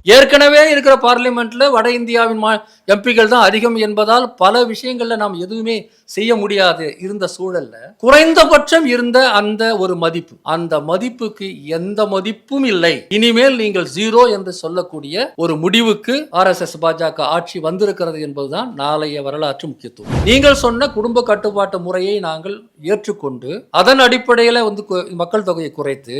ஏற்கனவே இருக்கிற பார்லிமெண்ட்ல வட இந்தியாவின் எம்பிக்கள் தான் அதிகம் என்பதால் பல விஷயங்கள்ல நாம் எதுவுமே செய்ய முடியாது இருந்த சூழல்ல குறைந்தபட்சம் இருந்த அந்த ஒரு மதிப்பு, அந்த மதிப்புக்கு எந்த மதிப்பும் இல்லை. இனிமேல் நீங்கள் ஜீரோ என்று சொல்லக்கூடிய ஒரு முடிவுக்கு RSS பாஜக ஆட்சி வந்திருக்கிறது என்பதுதான் நாளைய வரலாற்று முக்கியத்துவம். நீங்கள் சொன்ன குடும்ப கட்டுப்பாட்டு முறையை நாங்கள் ஏற்றுக்கொண்டு அதன் அடிப்படையில் மக்கள் தொகையை குறைத்து,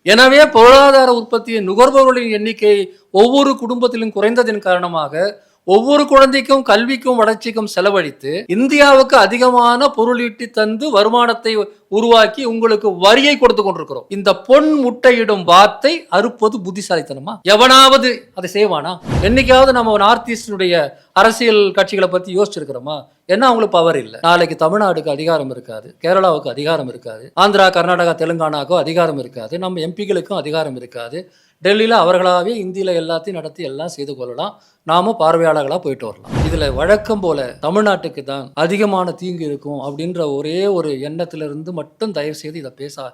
எனவே பொருளாதார உற்பத்தியின் நுகர்பவர்களின் எண்ணிக்கை ஒவ்வொரு குடும்பத்திலும் குறைந்ததின் காரணமாக ஒவ்வொரு குழந்தைக்கும் கல்விக்கும் வளர்ச்சிக்கும் செலவழித்து இந்தியாவுக்கு அதிகமான பொருளீட்டி தந்து வருமானத்தை உருவாக்கி உங்களுக்கு வரியை கொடுத்து கொண்டிருக்கிறோம். இந்த பொன் முட்டையிடும் வார்த்தை அறுப்பது புத்திசாலித்தனமா? எவனாவது அதை செய்வானா? என்னைக்காவது நம்ம நார்த் ஈஸ்டினுடைய அரசியல் கட்சிகளை பத்தி யோசிச்சிருக்கிறோமா? என்ன அவங்களுக்கு பவர் இல்லை. நாளைக்கு தமிழ்நாடுக்கு அதிகாரம் இருக்காது, கேரளாவுக்கு அதிகாரம் இருக்காது, ஆந்திரா கர்நாடகா தெலுங்கானாவுக்கும் அதிகாரம் இருக்காது, நம்ம எம்பிகளுக்கும் அதிகாரம் இருக்காது. டெல்லியில் அவர்களாகவே இந்தியில் எல்லாத்தையும் நடத்தி எல்லாம் செய்து கொள்ளலாம், நாம பார்வையாளர்களாக போயிட்டு வரலாம். இதில் வழக்கம் போல தமிழ்நாட்டுக்கு தான் அதிகமான தீங்கு இருக்கும் அப்படின்ற ஒரே ஒரு எண்ணத்திலிருந்து மட்டும் தயவு செய்து இதை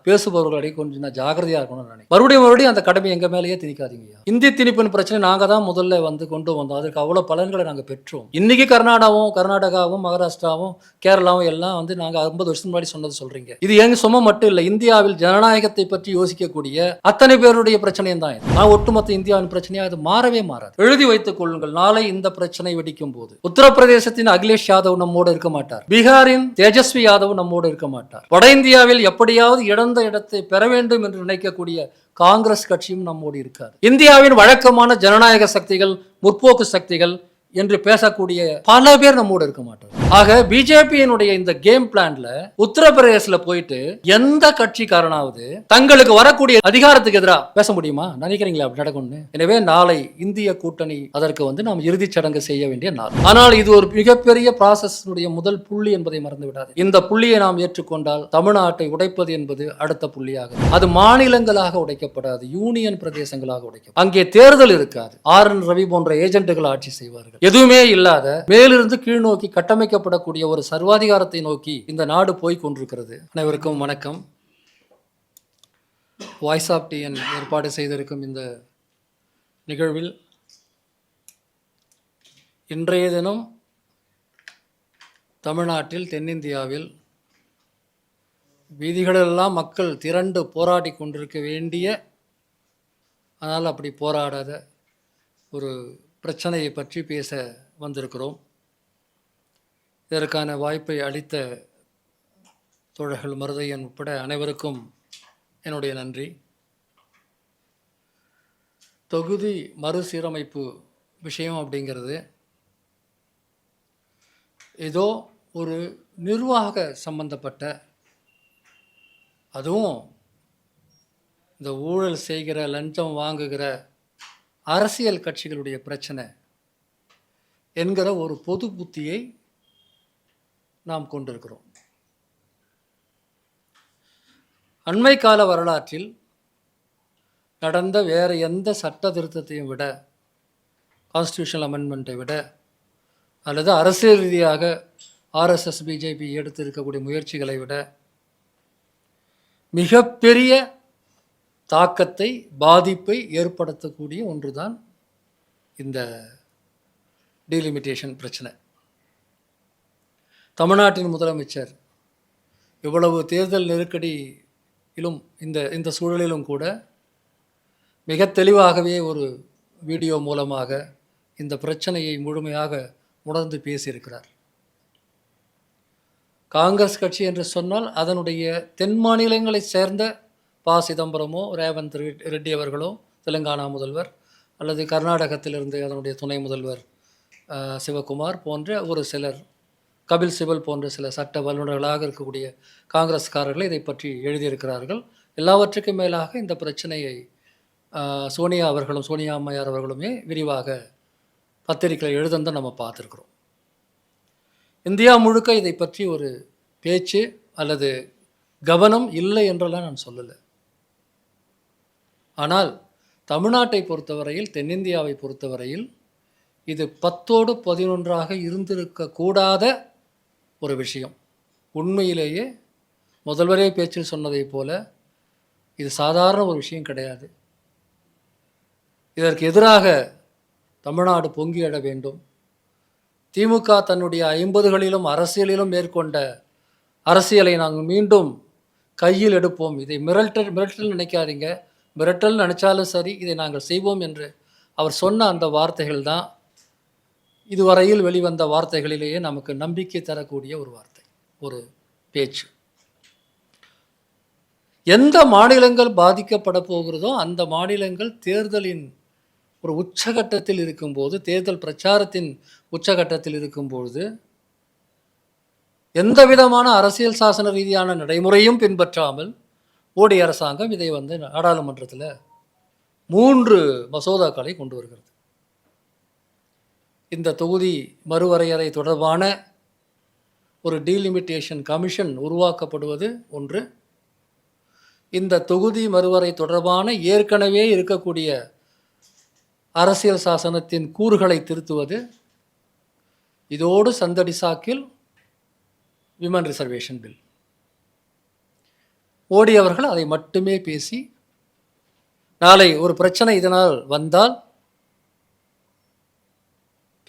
பேசுபவர்களை கொஞ்சம் ஜாகிரதையாக இருக்கணும்னு நினைக்கிறேன். மறுபடியும் அந்த கடமை எங்கள் மேலேயே திணிக்காதீங்க. இந்தி திணிப்பின் பிரச்சனை நாங்கள் தான் முதல்ல கொண்டு வந்தோம். அதற்கு அவ்வளோ பலன்களை நாங்கள் பெற்றோம். இன்னைக்கு கர்நாடகாவும் மகாராஷ்டிராவும் கேரளாவும் எல்லாம் நாங்கள் 50 வருஷம் முன்னாடி சொன்னது சொல்றீங்க. இது எங்க சும்மா மட்டும் இல்லை, இந்தியாவில் ஜனநாயகத்தை பற்றி யோசிக்கக்கூடிய அத்தனை பேருடைய பிரச்சனையும் தான். நான் ஒட்டுமொத்த இந்தியாவின் பிரச்சனையாக அது மாறவே மாறாது. எழுதி வைத்துக் கொள்ளுங்கள். நாளை இந்த பிரச்சனை வெடிக்கும் போது உத்தரப்பிரதேசத்தின் அகிலேஷ் யாதவ் நம்மோடு இருக்க மாட்டார், பீகாரின் தேஜஸ்வி யாதவ் நம்மோடு இருக்க மாட்டார், வட இந்தியாவில் எப்படியாவது இழந்த இடத்தை பெற வேண்டும் என்று நினைக்கக்கூடிய காங்கிரஸ் கட்சியும் நம்மோடு இருக்காது. இந்தியாவின் வழக்கமான ஜனநாயக சக்திகள், முற்போக்கு சக்திகள் என்று பேசக்கூடிய பல பேர் நம்மோடு இருக்க மாட்டார். ஆக பிஜேபியினுடைய இந்த கேம் பிளான்ல உத்தரப்பிரதேசல போயிட்டு எந்த கட்சிக்காரனாவது தங்களுக்கு வரக்கூடிய அதிகாரத்துக்கு எதிராக பேச முடியுமா? நினைக்கிறீங்களா அப்படி நடக்கும்னு? எனவே நாளை இந்திய கூட்டணி அதற்கு நாம் இறுதிச் சடங்கு செய்ய வேண்டிய நாள். ஆனால் இது ஒரு மிகப்பெரிய ப்ராசஸ் முதல் புள்ளி என்பதை மறந்து விடாது. இந்த புள்ளியை நாம் ஏற்றுக்கொண்டால் தமிழ்நாட்டை உடைப்பது என்பது அடுத்த புள்ளியாக. அது மாநிலங்களாக உடைக்கப்படாது, யூனியன் பிரதேசங்களாக உடைக்கப்படும். அங்கே தேர்தல் இருக்காது. RN ரவி போன்ற ஏஜென்ட்டுகள் ஆட்சி செய்வார்கள். எதுவுமே இல்லாத மேலிருந்து கீழ் நோக்கி கட்டமைக்கப்படக்கூடிய ஒரு சர்வாதிகாரத்தை நோக்கி இந்த நாடு போய் கொண்டிருக்கிறது. அனைவருக்கும் வணக்கம். வாய்ஸ் ஆஃப் டிஎன் ஏற்பாடு செய்திருக்கும் இந்த நிகழ்வில் இன்றைய தினம் தமிழ்நாட்டில், தென்னிந்தியாவில் வீதிகளெல்லாம் மக்கள் திரண்டு போராடி கொண்டிருக்க வேண்டிய, ஆனால் அப்படி போராடாத ஒரு பிரச்சனையை பற்றி பேச வந்திருக்கிறோம். இதற்கான வாய்ப்பை அளித்த தோழர்கள் மருதையன் உட்பட அனைவருக்கும் என்னுடைய நன்றி. தொகுதி மறுசீரமைப்பு விஷயம் அப்படிங்கிறது ஏதோ ஒரு நிர்வாக சம்பந்தப்பட்ட, அதுவும் இந்த ஊழல் செய்கிற, லஞ்சம் வாங்குகிற அரசியல் கட்சிகளுடைய பிரச்சனை என்கிற ஒரு பொது புத்தியை நாம் கொண்டிருக்கிறோம். அண்மை கால வரலாற்றில் நடந்த வேறு எந்த சட்ட திருத்தத்தையும் விட, கான்ஸ்டியூஷனல் அமெண்ட்மெண்ட்டை விட, அல்லது அரசியல் ரீதியாக RSS பிஜேபி எடுத்திருக்கக்கூடிய முயற்சிகளை விட மிகப்பெரிய தாக்கத்தை, பாதிப்பை ஏற்படுத்தக்கூடிய ஒன்றுதான் இந்த டீலிமிட்டேஷன் பிரச்சனை. தமிழ்நாட்டின் முதலமைச்சர் இவ்வளவு தேர்தல் நெருக்கடியிலும் இந்த சூழலிலும் கூட மிக தெளிவாகவே ஒரு வீடியோ மூலமாக இந்த பிரச்சனையை முழுமையாக உணர்ந்து பேசியிருக்கிறார். காங்கிரஸ் கட்சி என்று சொன்னால் அதனுடைய தென் மாநிலங்களை சேர்ந்த சிதம்பரமோ, ரேவந்த் ரெட்டி அவர்களோ, தெலுங்கானா முதல்வர், அல்லது கர்நாடகத்திலிருந்து அதனுடைய துணை முதல்வர் சிவகுமார் போன்ற ஒரு சிலர், கபில் சிபல் போன்ற சில சட்ட வல்லுநர்களாக இருக்கக்கூடிய காங்கிரஸ்காரர்கள் இதை பற்றி எழுதியிருக்கிறார்கள். எல்லாவற்றுக்கும் மேலாக இந்த பிரச்சனையை சோனியா அம்மையார் அவர்களுமே விரிவாக பத்திரிகையில் எழுதந்தான் நம்ம பார்த்துருக்குறோம். இந்தியா முழுக்க இதை பற்றி ஒரு பேச்சு அல்லது கவனம் இல்லை என்றெல்லாம் நான் சொல்லலை. ஆனால் தமிழ்நாட்டை பொறுத்தவரையில், தென்னிந்தியாவை பொறுத்தவரையில் இது 10ஓடு 11ஆக இருந்திருக்கக்கூடாத ஒரு விஷயம். உண்மையிலேயே முதல்வரே பேச்சில் சொன்னதை போல இது சாதாரண ஒரு விஷயம் கிடையாது. இதற்கு எதிராக தமிழ்நாடு பொங்கி எழ வேண்டும். திமுக தன்னுடைய 50களிலும் அரசியலிலும் மேற்கொண்ட அரசியலை நாங்கள் மீண்டும் கையில் எடுப்போம். இதை மிரட்டல் நினைக்காதீங்க. மிரட்டல் நினைச்சாலும் சரி, இதை நாங்கள் செய்வோம் என்று அவர் சொன்ன அந்த வார்த்தைகள் தான் இதுவரையில் வெளிவந்த வார்த்தைகளிலேயே நமக்கு நம்பிக்கை தரக்கூடிய ஒரு வார்த்தை, ஒரு பேச்சு. எந்த மாநிலங்கள் பாதிக்கப்பட போகிறதோ அந்த மாநிலங்கள் தேர்தலின் ஒரு உச்சகட்டத்தில் இருக்கும்போது, தேர்தல் பிரச்சாரத்தின் உச்சகட்டத்தில் இருக்கும்பொழுது, எந்த விதமான அரசியல் சாசன ரீதியான நடைமுறையும் பின்பற்றாமல் மோடி அரசாங்கம் இதை நாடாளுமன்றத்தில் 3 மசோதாக்களை கொண்டு வருகிறது. இந்த தொகுதி மறுவரையறை தொடர்பான ஒரு டீலிமிட்டேஷன் கமிஷன் உருவாக்கப்படுவது ஒன்று. இந்த தொகுதி மறுவரை தொடர்பான ஏற்கனவே இருக்கக்கூடிய அரசியல் சாசனத்தின் கூறுகளை திருத்துவது. இதோடு சந்தடி சாக்கில் விமன் ரிசர்வேஷன் பில். மோடி அவர்கள் அதை மட்டுமே பேசி, நாளை ஒரு பிரச்சனை இதனால் வந்தால்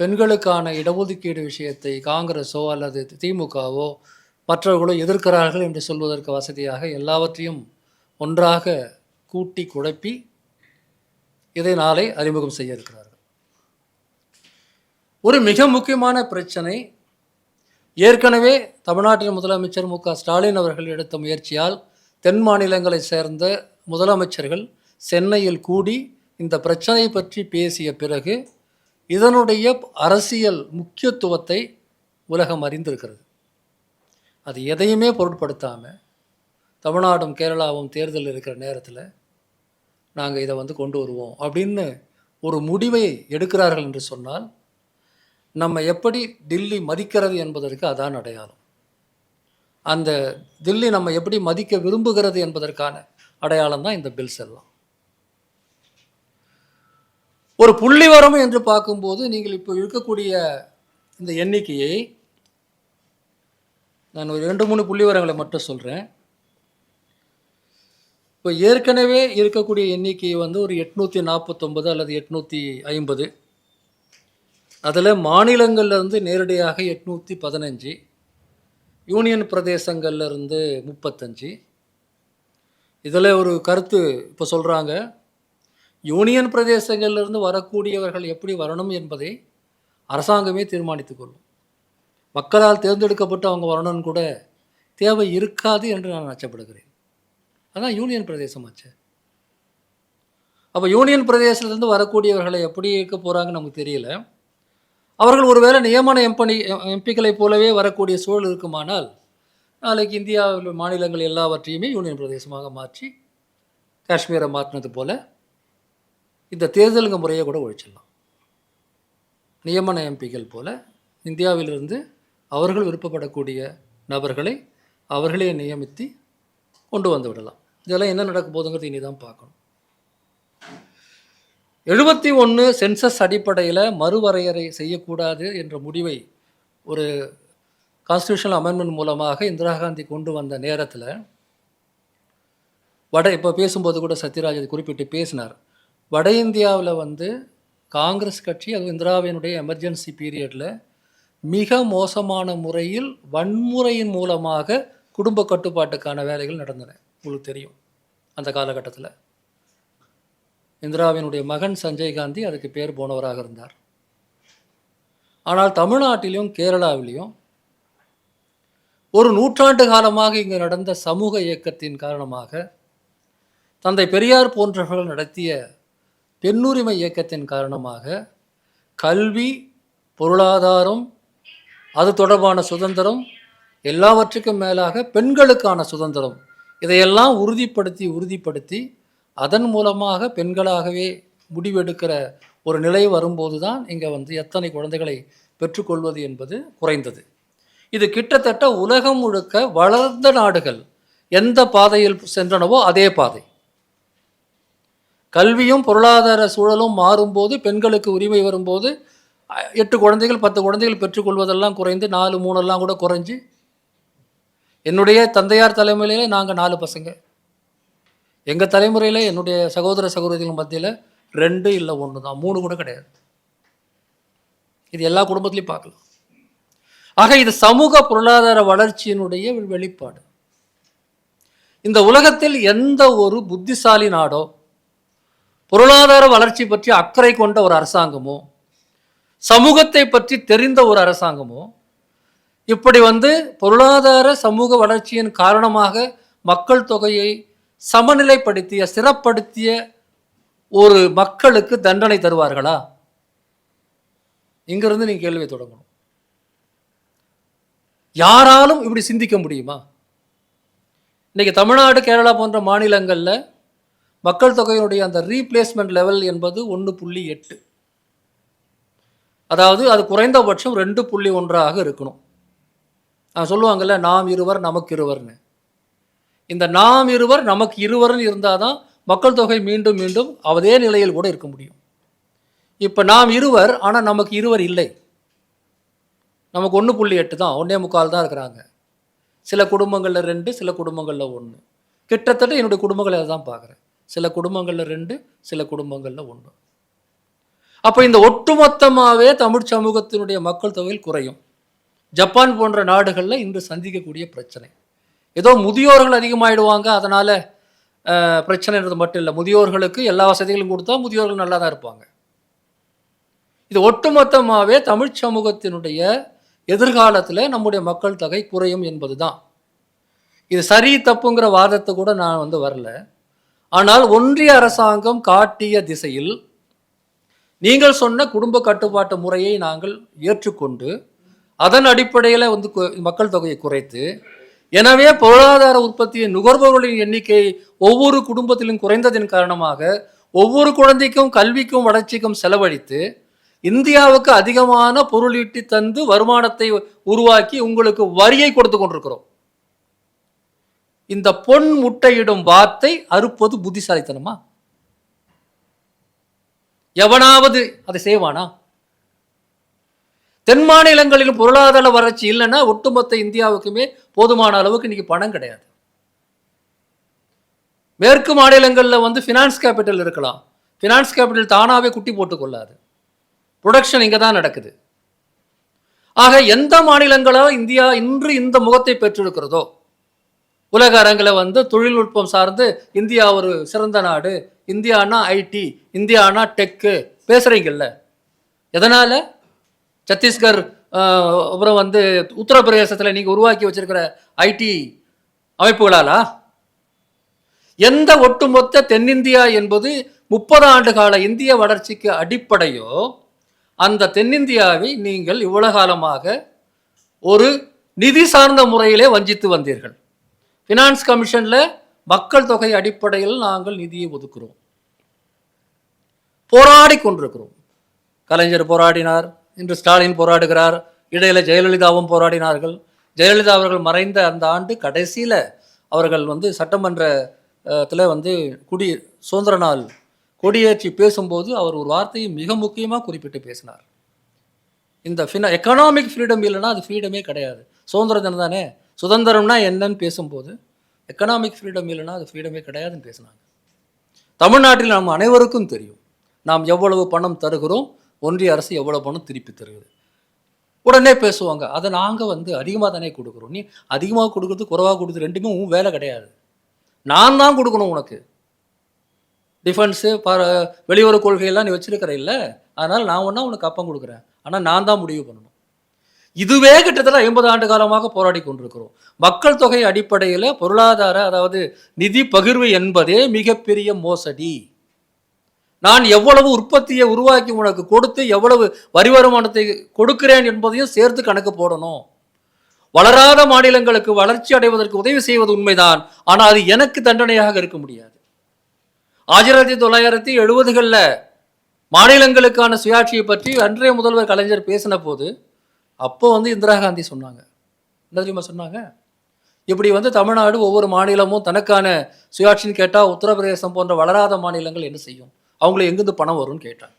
பெண்களுக்கான இடஒதுக்கீடு விஷயத்தை காங்கிரஸோ அல்லது திமுகவோ மற்றவர்களோ எதிர்க்கிறார்கள் என்று சொல்வதற்கு வசதியாக எல்லாவற்றையும் ஒன்றாக கூட்டி குழப்பி இதை நாளை அறிமுகம் செய்ய இருக்கிறார்கள். ஒரு மிக முக்கியமான பிரச்சனை, ஏற்கனவே தமிழ்நாட்டின் முதலமைச்சர் மு க ஸ்டாலின் அவர்கள் எடுத்த முயற்சியால் தென் மாநிலங்களை சேர்ந்த முதலமைச்சர்கள் சென்னையில் கூடி இந்த பிரச்சனை பற்றி பேசிய பிறகு இதனுடைய அரசியல் முக்கியத்துவத்தை உலகம் அறிந்திருக்கிறது. அது எதையுமே பொருட்படுத்தாமல் தமிழ்நாடும் கேரளாவும் தேர்தல் இருக்கிற நேரத்தில் நாங்கள் இதை கொண்டு வருவோம் அப்படின்னு ஒரு முடிவை எடுக்கிறார்கள் என்று சொன்னால், நம்ம எப்படி டில்லி மதிக்கிறது என்பதற்கு அதான் அடையாளம். அந்த தில்லி நம்ம எப்படி மதிக்க விரும்புகிறது என்பதற்கான அடையாளம் தான் இந்த பில்ஸ் எல்லாம். ஒரு புள்ளி வரம் என்று பார்க்கும்போது நீங்கள் இப்போ இருக்கக்கூடிய இந்த எண்ணிக்கையை நான் ஒரு 2-3 புள்ளி வரங்களை மட்டும் சொல்கிறேன். இப்போ ஏற்கனவே இருக்கக்கூடிய எண்ணிக்கை ஒரு 849 அல்லது 850. அதில் மாநிலங்கள்லேருந்து நேரடியாக 815, யூனியன் பிரதேசங்கள்லேருந்து 35. இதில் ஒரு கருத்து இப்போ சொல்கிறாங்க, யூனியன் பிரதேசங்கள்லேருந்து வரக்கூடியவர்கள் எப்படி வரணும் என்பதை அரசாங்கமே தீர்மானித்துக் கொள்ளும். மக்களால் தேர்ந்தெடுக்கப்பட்டு அவங்க வரணும்னு கூட தேவை இருக்காது என்று நான் அச்சப்படுகிறேன். அதான் யூனியன் பிரதேசம் ஆச்சு. அப்போ யூனியன் பிரதேசத்துலேருந்து வரக்கூடியவர்களை எப்படி இருக்க போகிறாங்கன்னு நமக்கு தெரியல. அவர்கள் ஒருவேளை நியமன எம்பிக்களை போலவே வரக்கூடிய சூழல் இருக்குமானால், நாளைக்கு இந்தியாவில் மாநிலங்கள் எல்லாவற்றையுமே யூனியன் பிரதேசமாக மாற்றி காஷ்மீரை மாற்றினது போல இந்த தேர்தலுங்க முறையை கூட ஒழிச்சிடலாம். நியமன எம்பிக்கள் போல இந்தியாவிலிருந்து அவர்கள் விருப்பப்படக்கூடிய நபர்களை அவர்களே நியமித்து கொண்டு வந்து விடலாம். இதெல்லாம் என்ன நடக்க போதுங்கிறது இனி தான் பார்க்கணும். 71 சென்சஸ் அடிப்படையில் மறுவரையறை செய்யக்கூடாது என்ற முடிவை ஒரு கான்ஸ்டியூஷனல் அமெண்ட்மெண்ட் மூலமாக இந்திரா காந்தி கொண்டு வந்த நேரத்தில் இப்போ பேசும்போது கூட சத்யராஜ் அதை குறிப்பிட்டு பேசினார். வட இந்தியாவில் காங்கிரஸ் கட்சி, அது இந்திராவினுடைய எமர்ஜென்சி பீரியடில் மிக மோசமான முறையில் வன்முறையின் மூலமாக குடும்ப கட்டுப்பாட்டுக்கான வேலைகள் நடந்தன. உங்களுக்கு தெரியும், அந்த காலகட்டத்தில் இந்திராவினுடைய மகன் சஞ்சய் காந்தி அதுக்கு பேர் போனவராக இருந்தார். ஆனால் தமிழ்நாட்டிலும் கேரளாவிலையும் ஒரு நூற்றாண்டு காலமாக இங்கு நடந்த சமூக இயக்கத்தின் காரணமாக, தந்தை பெரியார் போன்றவர்கள் நடத்திய பெண்ணுரிமை இயக்கத்தின் காரணமாக கல்வி, பொருளாதாரம், அது தொடர்பான சுதந்திரம், எல்லாவற்றுக்கும் மேலாக பெண்களுக்கான சுதந்திரம், இதையெல்லாம் உறுதிப்படுத்தி அதன் மூலமாக பெண்களாகவே முடிவெடுக்கிற ஒரு நிலை வரும்போது தான் இங்கே எத்தனை குழந்தைகளை பெற்றுக்கொள்வது என்பது குறைந்தது. இது கிட்டத்தட்ட உலகம் முழுக்க வளர்ந்த நாடுகள் எந்த பாதையில் சென்றனவோ அதே பாதை. கல்வியும் பொருளாதார சூழலும் மாறும்போது, பெண்களுக்கு உரிமை வரும்போது 8 குழந்தைகள் 10 குழந்தைகள் பெற்றுக்கொள்வதெல்லாம் குறைந்து 4, 3 கூட குறைஞ்சி, என்னுடைய தந்தையார் தலைமுறையிலே நாங்கள் 4 பசங்க, எங்கள் தலைமுறையில் என்னுடைய சகோதர சகோதரிகள் மத்தியில் 2 இல்லை 1 தான், 3 கூட கிடையாது. இது எல்லா குடும்பத்திலையும் பார்க்கலாம். ஆக இது சமூக பொருளாதார வளர்ச்சியினுடைய வெளிப்பாடு. இந்த உலகத்தில் எந்த ஒரு புத்திசாலி நாடோ பொருளாதார வளர்ச்சி பற்றி அக்கறை கொண்ட ஒரு அரசாங்கமோ சமூகத்தை பற்றி தெரிந்த ஒரு அரசாங்கமோ இப்படி பொருளாதார சமூக வளர்ச்சியின் காரணமாக மக்கள் தொகையை சமநிலைப்படுத்திய சிறப்படுத்திய ஒரு மக்களுக்கு தண்டனை தருவார்களா? இங்கிருந்து நீங்க கேள்வியை தொடங்கணும். யாராலும் இப்படி சிந்திக்க முடியுமா? இன்னைக்கு தமிழ்நாடு, கேரளா போன்ற மாநிலங்களில் மக்கள் தொகையினுடைய அந்த ரீப்ளேஸ்மெண்ட் லெவல் என்பது 1.8, அதாவது அது குறைந்தபட்சம் 2.1 இருக்கணும். சொல்லுவாங்கல்ல, நாம் இருவர் நமக்கு இருவர்னு. இந்த நாம் இருவர் நமக்கு இருவர்னு இருந்தால் தான் மக்கள் தொகை மீண்டும் மீண்டும் அதே நிலையில் கூட இருக்க முடியும். இப்போ நாம் இருவர், ஆனால் நமக்கு இருவர் இல்லை. நமக்கு 1.8 தான், 1.25 தான் இருக்கிறாங்க. சில குடும்பங்களில் 2, சில குடும்பங்களில் 1. கிட்டத்தட்ட என்னுடைய குடும்பங்களை அதை தான் பார்க்குறேன். சில குடும்பங்களில் 2, சில குடும்பங்களில் 1. அப்போ இந்த ஒட்டுமொத்தமாகவே தமிழ் சமூகத்தினுடைய மக்கள் தொகையில் குறையும். ஜப்பான் போன்ற நாடுகளில் இன்று சந்திக்கக்கூடிய பிரச்சனை. ஏதோ முதியோர்கள் அதிகமாகிடுவாங்க அதனால் பிரச்சனைன்றது மட்டும் இல்லை. முதியோர்களுக்கு எல்லா வசதிகளும் கொடுத்தா முதியோர்கள் நல்லா தான் இருப்பாங்க. இது ஒட்டுமொத்தமாகவே தமிழ் சமூகத்தினுடைய எதிர்காலத்தில் நம்முடைய மக்கள் தொகை குறையும் என்பது தான். இது சரி தப்புங்கிற வாதத்தை கூட நான் வரல. ஆனால் ஒன்றிய அரசாங்கம் காட்டிய திசையில் நீங்கள் சொன்ன குடும்ப கட்டுப்பாட்டு முறையை நாங்கள் ஏற்றுக்கொண்டு அதன் அடிப்படையில் மக்கள் தொகையை குறைத்து, எனவே பொருளாதார உற்பத்தியை நுகர்பவர்களின் எண்ணிக்கை ஒவ்வொரு குடும்பத்திலும் குறைந்ததின் காரணமாக ஒவ்வொரு குழந்தைக்கும் கல்விக்கும் வளர்ச்சிக்கும் செலவழித்து இந்தியாவுக்கு அதிகமான பொருளீட்டி தந்து வருமானத்தை உருவாக்கி உங்களுக்கு வரியை கொடுத்து கொண்டிருக்கிறோம். இந்த பொன் முட்டையிடும் வார்த்தை அறுப்பது புத்திசாலித்தனமா? எவனாவது அதை செய்வானா? தென் மாநிலங்களிலும் பொருளாதார வளர்ச்சி இல்லைன்னா ஒட்டுமொத்த இந்தியாவுக்குமே போதுமான அளவுக்கு இன்னைக்கு பணம் கிடையாது. மேற்கு மாநிலங்களில் ஃபினான்ஸ் கேபிட்டல் இருக்கலாம். ஃபினான்ஸ் கேபிட்டல் தானாகவே குட்டி போட்டு கொள்ளாது. ப்ரொடக்ஷன் இங்கே தான் நடக்குது. ஆக எந்த மாநிலங்களால் இந்தியா இன்று இந்த முகத்தை பெற்றிருக்கிறதோ, உலக அரங்கில் தொழில்நுட்பம் சார்ந்து இந்தியா ஒரு சிறந்த நாடு, இந்தியானா ஐடி, இந்தியானா டெக்கு பேசுகிறீங்கல்ல, எதனால்? சத்தீஸ்கர் அப்புறம் உத்தரப்பிரதேசத்தில் நீங்கள் உருவாக்கி வச்சிருக்கிற ஐடி அமைப்புகளாலா? எந்த ஒட்டுமொத்த தென்னிந்தியா என்பது 30 ஆண்டு கால இந்திய வளர்ச்சிக்கு அடிப்படையோ அந்த தென்னிந்தியாவை நீங்கள் இவ்வளவு காலமாக ஒரு நிதி சார்ந்த முறையிலே வஞ்சித்து வந்தீர்கள். ஃபினான்ஸ் கமிஷனில் மக்கள் தொகை அடிப்படையில் நாங்கள் நிதியை ஒதுக்குறோம், போராடி கொண்டிருக்கிறோம். கலைஞர் போராடினார், இன்று ஸ்டாலின் போராடுகிறார், இடையில ஜெயலலிதாவும் போராடினார்கள். ஜெயலலிதா அவர்கள் மறைந்த அந்த ஆண்டு கடைசியில் அவர்கள் சட்டமன்றத்தில் சுதந்திர நாள் கொடியேற்றி பேசும்போது அவர் ஒரு வார்த்தையை மிக முக்கியமாக குறிப்பிட்டு பேசினார். இந்த எக்கனாமிக் ஃப்ரீடம் இல்லைன்னா அது ஃப்ரீடமே கிடையாது. சுதந்திர தினம் தானே, சுதந்திரம்னா என்னன்னு பேசும்போது எக்கனாமிக் ஃப்ரீடம் இல்லைன்னா அது ஃப்ரீடமே கிடையாதுன்னு பேசினாங்க. தமிழ்நாட்டில் நம்ம அனைவருக்கும் தெரியும் நாம் எவ்வளவு பணம் தருகிறோம், ஒன்றிய அரசு எவ்வளோ பணம் திருப்பி தருகிறது. உடனே பேசுவாங்க, அதை நாங்கள் அதிகமாக தானே கொடுக்குறோம். நீ அதிகமாக கொடுக்குறது குறைவாக கொடுக்குறது ரெண்டுமே உன் வேலை கிடையாது, நான் தான் கொடுக்கணும் உனக்கு. டிஃபென்ஸு வெளியுறவு கொள்கையெல்லாம் நீ வச்சிருக்கிற இல்லை, அதனால் நான் ஒன்றா உனக்கு அப்பம் கொடுக்குறேன், ஆனால் நான் தான் முடிவு பண்ணணும். இதுவே கிட்டத்தட்ட 50 ஆண்டு காலமாக போராடி கொண்டிருக்கிறோம். மக்கள் தொகை அடிப்படையில் பொருளாதார அதாவது நிதி பகிர்வு என்பதே மிகப்பெரிய மோசடி. நான் எவ்வளவு உற்பத்தியை உருவாக்கி உனக்கு கொடுத்து எவ்வளவு வரி வருமானத்தை கொடுக்கிறேன் என்பதையும் சேர்த்து கணக்கு போடணும். வளராத மாநிலங்களுக்கு வளர்ச்சி அடைவதற்கு உதவி செய்வது உண்மைதான், ஆனால் அது எனக்கு தண்டனையாக இருக்க முடியாது. 1970களில் மாநிலங்களுக்கான சுயாட்சியை பற்றி அன்றைய முதல்வர் கலைஞர் பேசின போது அப்போ இந்திரா காந்தி சொன்னாங்க, என்ன தெரியுமா சொன்னாங்க? இப்படி தமிழ்நாடு ஒவ்வொரு மாநிலமும் தனக்கான சுயாட்சின்னு கேட்டால் உத்தரப்பிரதேசம் போன்ற வளராத மாநிலங்கள் என்ன செய்யும், அவங்களுக்கு எங்கேருந்து பணம் வரும்னு கேட்டாங்க.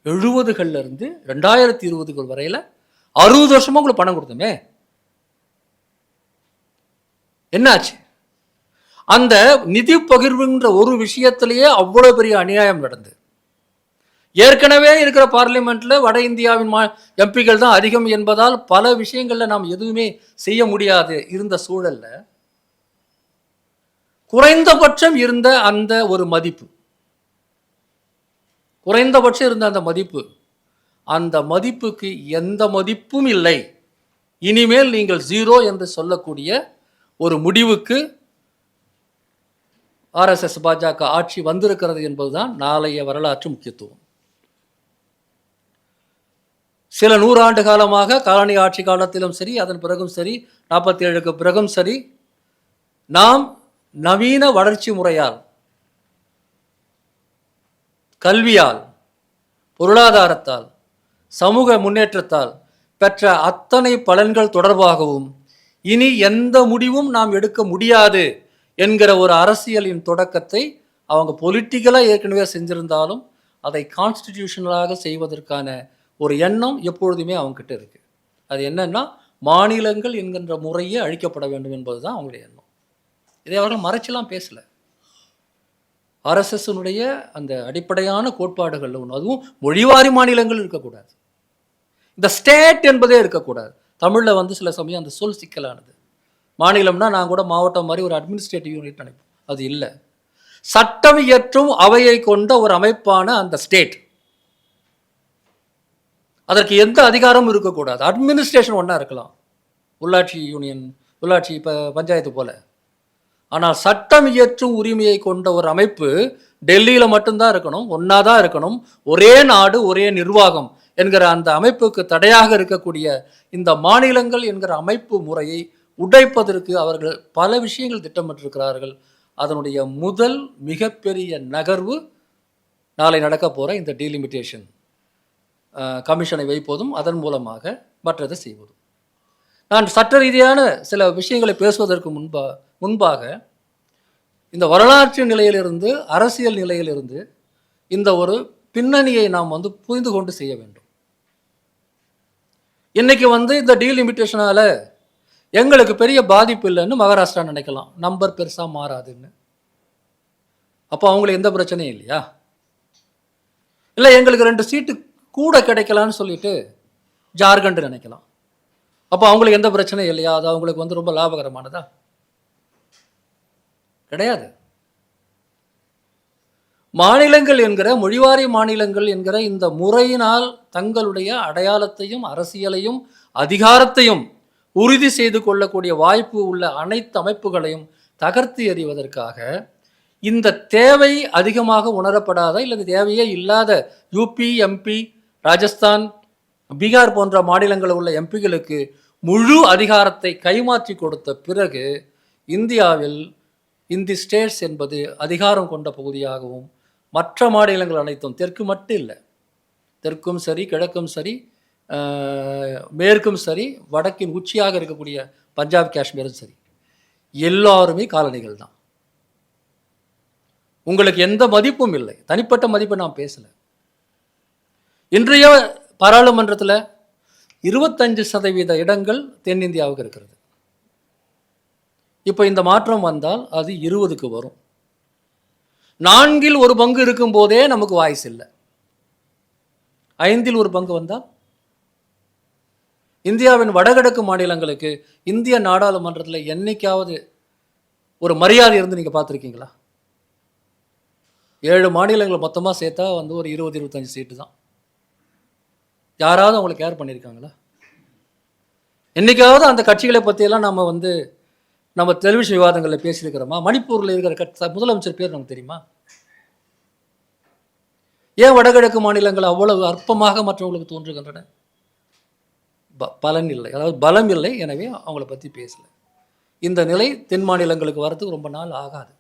70களிலிருந்து 2020 வரையில் 60 வருஷமா உங்களுக்கு பணம் கொடுத்தோமே, என்னாச்சு? அந்த நிதி பகிர்வுன்ற ஒரு விஷயத்திலேயே அவ்வளவு பெரிய அநியாயம் நடந்தது. ஏற்கனவே இருக்கிற பார்லிமெண்ட்ல வட இந்தியாவின் எம்பிக்கள் தான் அதிகம் என்பதால் பல விஷயங்கள்ல நாம் எதுவுமே செய்ய முடியாது இருந்த சூழல்ல குறைந்தபட்சம் இருந்த அந்த ஒரு மதிப்பு, குறைந்தபட்சம் இருந்த அந்த மதிப்புக்கு எந்த மதிப்பும் இல்லை, இனிமேல் நீங்கள் 0 என்று சொல்லக்கூடிய ஒரு முடிவுக்கு RSS பாஜக ஆட்சி வந்திருக்கிறது என்பதுதான் நாளைய வரலாற்று முக்கியத்துவம். சில 100 ஆண்டு காலமாக காலனி ஆட்சி காலத்திலும் சரி, அதன் பிறகும் சரி, 47க்கு பிறகும் சரி, நாம் நவீன வளர்ச்சி முறையால், கல்வியால், பொருளாதாரத்தால், சமூக முன்னேற்றத்தால் பெற்ற அத்தனை பலன்கள் தொடர்பாகவும் இனி எந்த முடிவும் நாம் எடுக்க முடியாது என்கிற ஒரு அரசியலின் தொடக்கத்தை அவங்க பொலிட்டிக்கலாக ஏற்கனவே செஞ்சிருந்தாலும் அதை கான்ஸ்டிடியூஷனலாக செய்வதற்கான ஒரு எண்ணம் எப்பொழுதுமே அவங்ககிட்ட இருக்கு. அது என்னன்னா, மாநிலங்கள் என்கின்ற முறையே அழிக்கப்பட வேண்டும் என்பதுதான் அவங்களுடைய எண்ணம். இதை அவர்கள் மறைச்செல்லாம் பேசல. RSSனுடைய அந்த அடிப்படையான கோட்பாடுகள் ஒன்று, அதுவும் மொழிவாரி மாநிலங்கள் இருக்கக்கூடாது, இந்த ஸ்டேட் என்பதே இருக்கக்கூடாது. தமிழில் சில சமயம் அந்த சொல் சிக்கலானது. மாநிலம்னா நான் கூட மாவட்டம் மாதிரி ஒரு அட்மினிஸ்ட்ரேட்டிவ் யூனிட் நினைப்போம், அது இல்லை. சட்டம் இயற்றும் அவையை கொண்ட ஒரு அமைப்பான அந்த ஸ்டேட், அதற்கு எந்த அதிகாரமும் இருக்கக்கூடாது. அட்மினிஸ்ட்ரேஷன் ஒன்றா இருக்கலாம், உள்ளாட்சி யூனியன், உள்ளாட்சி இப்போ பஞ்சாயத்து போல. ஆனால் சட்டம் இயற்றும் உரிமையை கொண்ட ஒரு அமைப்பு டெல்லியில் மட்டும்தான் இருக்கணும், ஒன்றா தான் இருக்கணும், ஒரே நாடு ஒரே நிர்வாகம் என்கிற அந்த அமைப்புக்கு தடையாக இருக்கக்கூடிய இந்த மாநிலங்கள் என்கிற அமைப்பு முறையை உடைப்பதற்கு அவர்கள் பல விஷயங்கள் திட்டமிட்டிருக்கிறார்கள். அதனுடைய முதல் மிகப்பெரிய நகர்வு நாளை நடக்க போகிற இந்த டீலிமிட்டேஷன் கமிஷனை வைப்பதும் அதன் மூலமாக மற்றதை செய்வதும். நான் சட்ட ரீதியான சில விஷயங்களை பேசுவதற்கு முன்பாக இந்த வரலாற்று நிலையிலிருந்து, அரசியல் நிலையிலிருந்து இந்த ஒரு பின்னணியை நாம் புரிந்து கொண்டு செய்ய வேண்டும். இன்னைக்கு இந்த டீலிமிட்டேஷனால எங்களுக்கு பெரிய பாதிப்பு இல்லைன்னு மகாராஷ்டிரா நினைக்கலாம், நம்பர் பெருசாக மாறாதுன்னு. அப்போ அவங்களுக்கு எந்த பிரச்சனையும் இல்லையா? இல்லை எங்களுக்கு 2 சீட்டு கூட கிடைக்கலான்னு சொல்லிட்டு ஜார்க்கண்ட் நினைக்கலாம், அப்போ அவங்களுக்கு எந்த பிரச்சனையும் இல்லையா? அது அவங்களுக்கு ரொம்ப லாபகரமானதா? கிடையாது. மாநிலங்கள் என்கிற, மொழிவாரி மாநிலங்கள் என்கிற இந்த முறையினால் தங்களுடைய அடையாளத்தையும் அரசியலையும் அதிகாரத்தையும் உறுதி செய்து கொள்ளக்கூடிய வாய்ப்பு உள்ள அனைத்து அமைப்புகளையும் தகர்த்து எறிவதற்காக இந்த தேவை அதிகமாக உணரப்படாத, இல்லை தேவையே இல்லாத யூபி எம்பி, ராஜஸ்தான், பீகார் போன்ற மாநிலங்களில் உள்ள எம்பிகளுக்கு முழு அதிகாரத்தை கைமாற்றி கொடுத்த பிறகு இந்தியாவில் இந்தி ஸ்டேட்ஸ் என்பது அதிகாரம் கொண்ட பகுதியாகவும் மற்ற மாநிலங்கள் அனைத்தும், தெற்கு மட்டும் இல்லை, தெற்கும் சரி, கிழக்கும் சரி, மேற்கும் சரி, வடக்கின் உச்சியாக இருக்கக்கூடிய பஞ்சாப் காஷ்மீரும் சரி, எல்லாருமே காலனிகள் தான். உங்களுக்கு எந்த மதிப்பும் இல்லை, தனிப்பட்ட மதிப்பை நான் பேசலை. இன்றைய பாராளுமன்றத்தில் 25% இடங்கள் தென்னிந்தியாவுக்கு இருக்கிறது. இப்போ இந்த மாற்றம் வந்தால் அது 20க்கு வரும். 4ல் 1 பங்கு இருக்கும் போதே நமக்கு வாய்ஸ் இல்லை, 5ல் 1 பங்கு வந்தால் இந்தியாவின் வடகிழக்கு மாநிலங்களுக்கு இந்திய நாடாளுமன்றத்தில் என்னைக்காவது ஒரு மரியாதை இருந்து நீங்கள் பார்த்துருக்கீங்களா? 7 மாநிலங்கள் மொத்தமாக சேர்த்தா ஒரு 20-25 சீட்டு தான். யாராவது அவங்களை கேர் பண்ணியிருக்காங்களா? என்னைக்காவது அந்த கட்சிகளை பற்றியெல்லாம் நம்ம டெலிவிஷன் விவாதங்களில் பேசியிருக்கிறோமா? மணிப்பூரில் இருக்கிற முதலமைச்சர் பேர் நமக்கு தெரியுமா? ஏன் வடகிழக்கு மாநிலங்கள் அவ்வளவு அற்பமாக மற்றவங்களுக்கு தோன்றுகின்றன? பலன் இல்லை, அதாவது பலம் இல்லை, எனவே அவங்கள பற்றி பேசலை. இந்த நிலை தென் மாநிலங்களுக்கு வரதுக்கு ரொம்ப நாள் ஆகாது.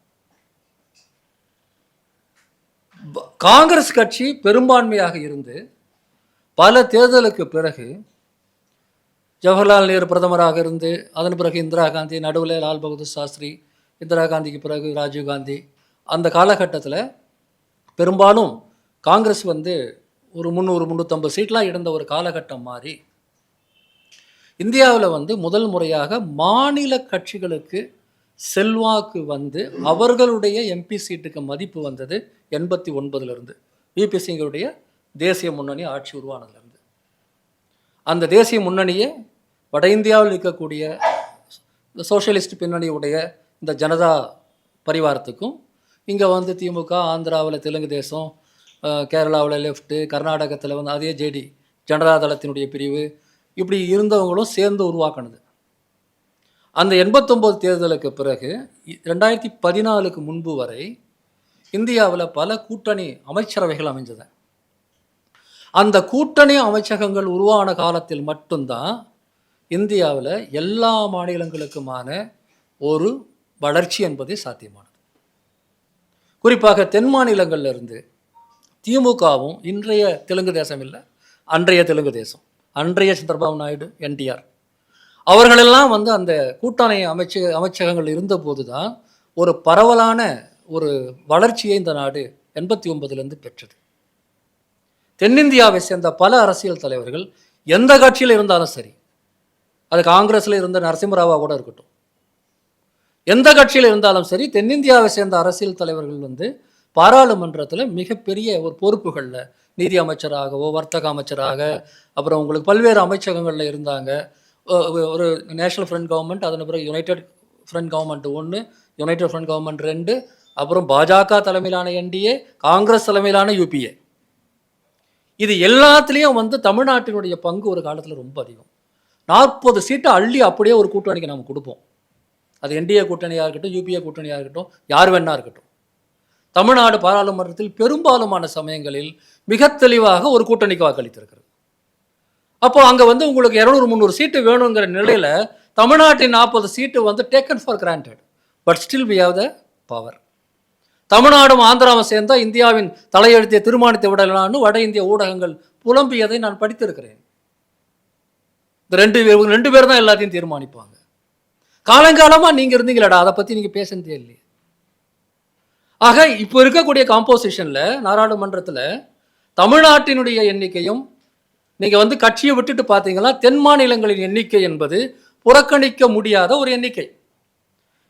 காங்கிரஸ் கட்சி பெரும்பான்மையாக இருந்து பல தேர்தலுக்கு பிறகு, ஜவஹர்லால் நேரு பிரதமராக இருந்து, அதன் பிறகு இந்திரா காந்தி, நடுவில் லால் பகதூர் சாஸ்திரி, இந்திரா காந்திக்கு பிறகு ராஜீவ் காந்தி, அந்த காலகட்டத்தில் பெரும்பாலும் காங்கிரஸ் ஒரு 300-350 சீட்லாம் இழந்த ஒரு காலகட்டம் மாறி இந்தியாவில் முதல் முறையாக மாநில கட்சிகளுக்கு செல்வாக்கு வந்து அவர்களுடைய எம்பி சீட்டுக்கு மதிப்பு வந்தது 89 விபி சிங்கருடைய தேசிய முன்னணி ஆட்சி உருவானதுலேருந்து. அந்த தேசிய முன்னணியே வட இந்தியாவில் இருக்கக்கூடிய சோஷியலிஸ்ட் பின்னணியுடைய இந்த ஜனதா பரிவாரத்துக்கும், இங்கே வந்து திமுக, ஆந்திராவில் தெலுங்கு தேசம், கேரளாவில் லெஃப்ட்டு, கர்நாடகத்தில் வந்து அதே ஜேடி ஜனதாதளத்தினுடைய பிரிவு, இப்படி இருந்தவங்களும் சேர்ந்து உருவாக்கினது. அந்த 89 தேர்தலுக்கு பிறகு 2014க்கு முன்பு வரை இந்தியாவில் பல கூட்டணி அமைச்சரவைகள் அமைஞ்சது. அந்த கூட்டணி அமைச்சகங்கள் உருவான காலத்தில் மட்டும்தான் இந்தியாவில் எல்லா மாநிலங்களுக்குமான ஒரு வளர்ச்சி என்பது சாத்தியமானது. குறிப்பாக தென் மாநிலங்கள்ல இருந்து திமுகவும், இன்றைய தெலுங்கு தேசம் இல்லை, அன்றைய தெலுங்கு தேசம், அன்றைய சந்திரபாபு நாயுடு, என்டிஆர் அவர்களெல்லாம் வந்து அந்த கூட்டணி அமைச்சகங்கள் இருந்தபோது தான் ஒரு பரவலான ஒரு வளர்ச்சியை இந்த நாடு 89லேருந்து பெற்றது. தென்னிந்தியாவை சேர்ந்த பல அரசியல் தலைவர்கள் எந்த கட்சியில் இருந்தாலும் சரி, அது காங்கிரஸில் இருந்த நரசிம்மராவா கூட இருக்கட்டும், எந்த கட்சியில் இருந்தாலும் சரி, தென்னிந்தியாவை சேர்ந்த அரசியல் தலைவர்கள் வந்து பாராளுமன்றத்தில் மிகப்பெரிய ஒரு பொறுப்புகளில் நீதி அமைச்சராகவோ, வர்த்தக அமைச்சராக, அப்புறம் உங்களுக்கு பல்வேறு அமைச்சகங்களில் இருந்தாங்க. ஒரு நேஷனல் ஃப்ரண்ட் கவர்மெண்ட், அதன் பிறகு United front government 1, United front government 2, அப்புறம் பாஜக தலைமையிலான என்டிஏ, காங்கிரஸ் தலைமையிலான யூபிஏ. இது எல்லாத்துலேயும் வந்து தமிழ்நாட்டினுடைய பங்கு ஒரு காலத்தில் ரொம்ப அதிகம். 40 சீட்டை அள்ளி அப்படியே ஒரு கூட்டணிக்கு நம்ம கொடுப்போம். அது என்டிஏ கூட்டணியாக இருக்கட்டும், யூபிஏ கூட்டணியாக இருக்கட்டும், யார் வேணா இருக்கட்டும். தமிழ்நாடு பாராளுமன்றத்தில் பெரும்பாலுமான சமயங்களில் மிக தெளிவாக ஒரு கூட்டணிக்கு வாக்களித்திருக்கிறது. அப்போ அங்கே வந்து உங்களுக்கு 200-300 சீட்டு வேணுங்கிற நிலையில் தமிழ்நாட்டின் 40 சீட்டு வந்து taken for granted, but still we have the power. தமிழ்நாடும் ஆந்திராவும் சேர்ந்தால் இந்தியாவின் தலையெழுத்தை தீர்மானித்து விடலான்னு வட இந்திய ஊடகங்கள் புலம்பியதை நான் படித்திருக்கிறேன். இந்த ரெண்டு பேர் தான் எல்லாத்தையும் தீர்மானிப்பாங்க. காலங்காலமாக நீங்கள் இருந்தீங்களடா, அதை பற்றி நீங்கள் பேசுனதே இல்லையே. ஆக இப்போ இருக்கக்கூடிய காம்போசிஷனில் நாடாளுமன்றத்தில் தமிழ்நாட்டினுடைய எண்ணிக்கையும் நீங்கள் வந்து கட்சியை விட்டுட்டு பார்த்தீங்கன்னா தென் மாநிலங்களின் எண்ணிக்கை என்பது புறக்கணிக்க முடியாத ஒரு எண்ணிக்கை.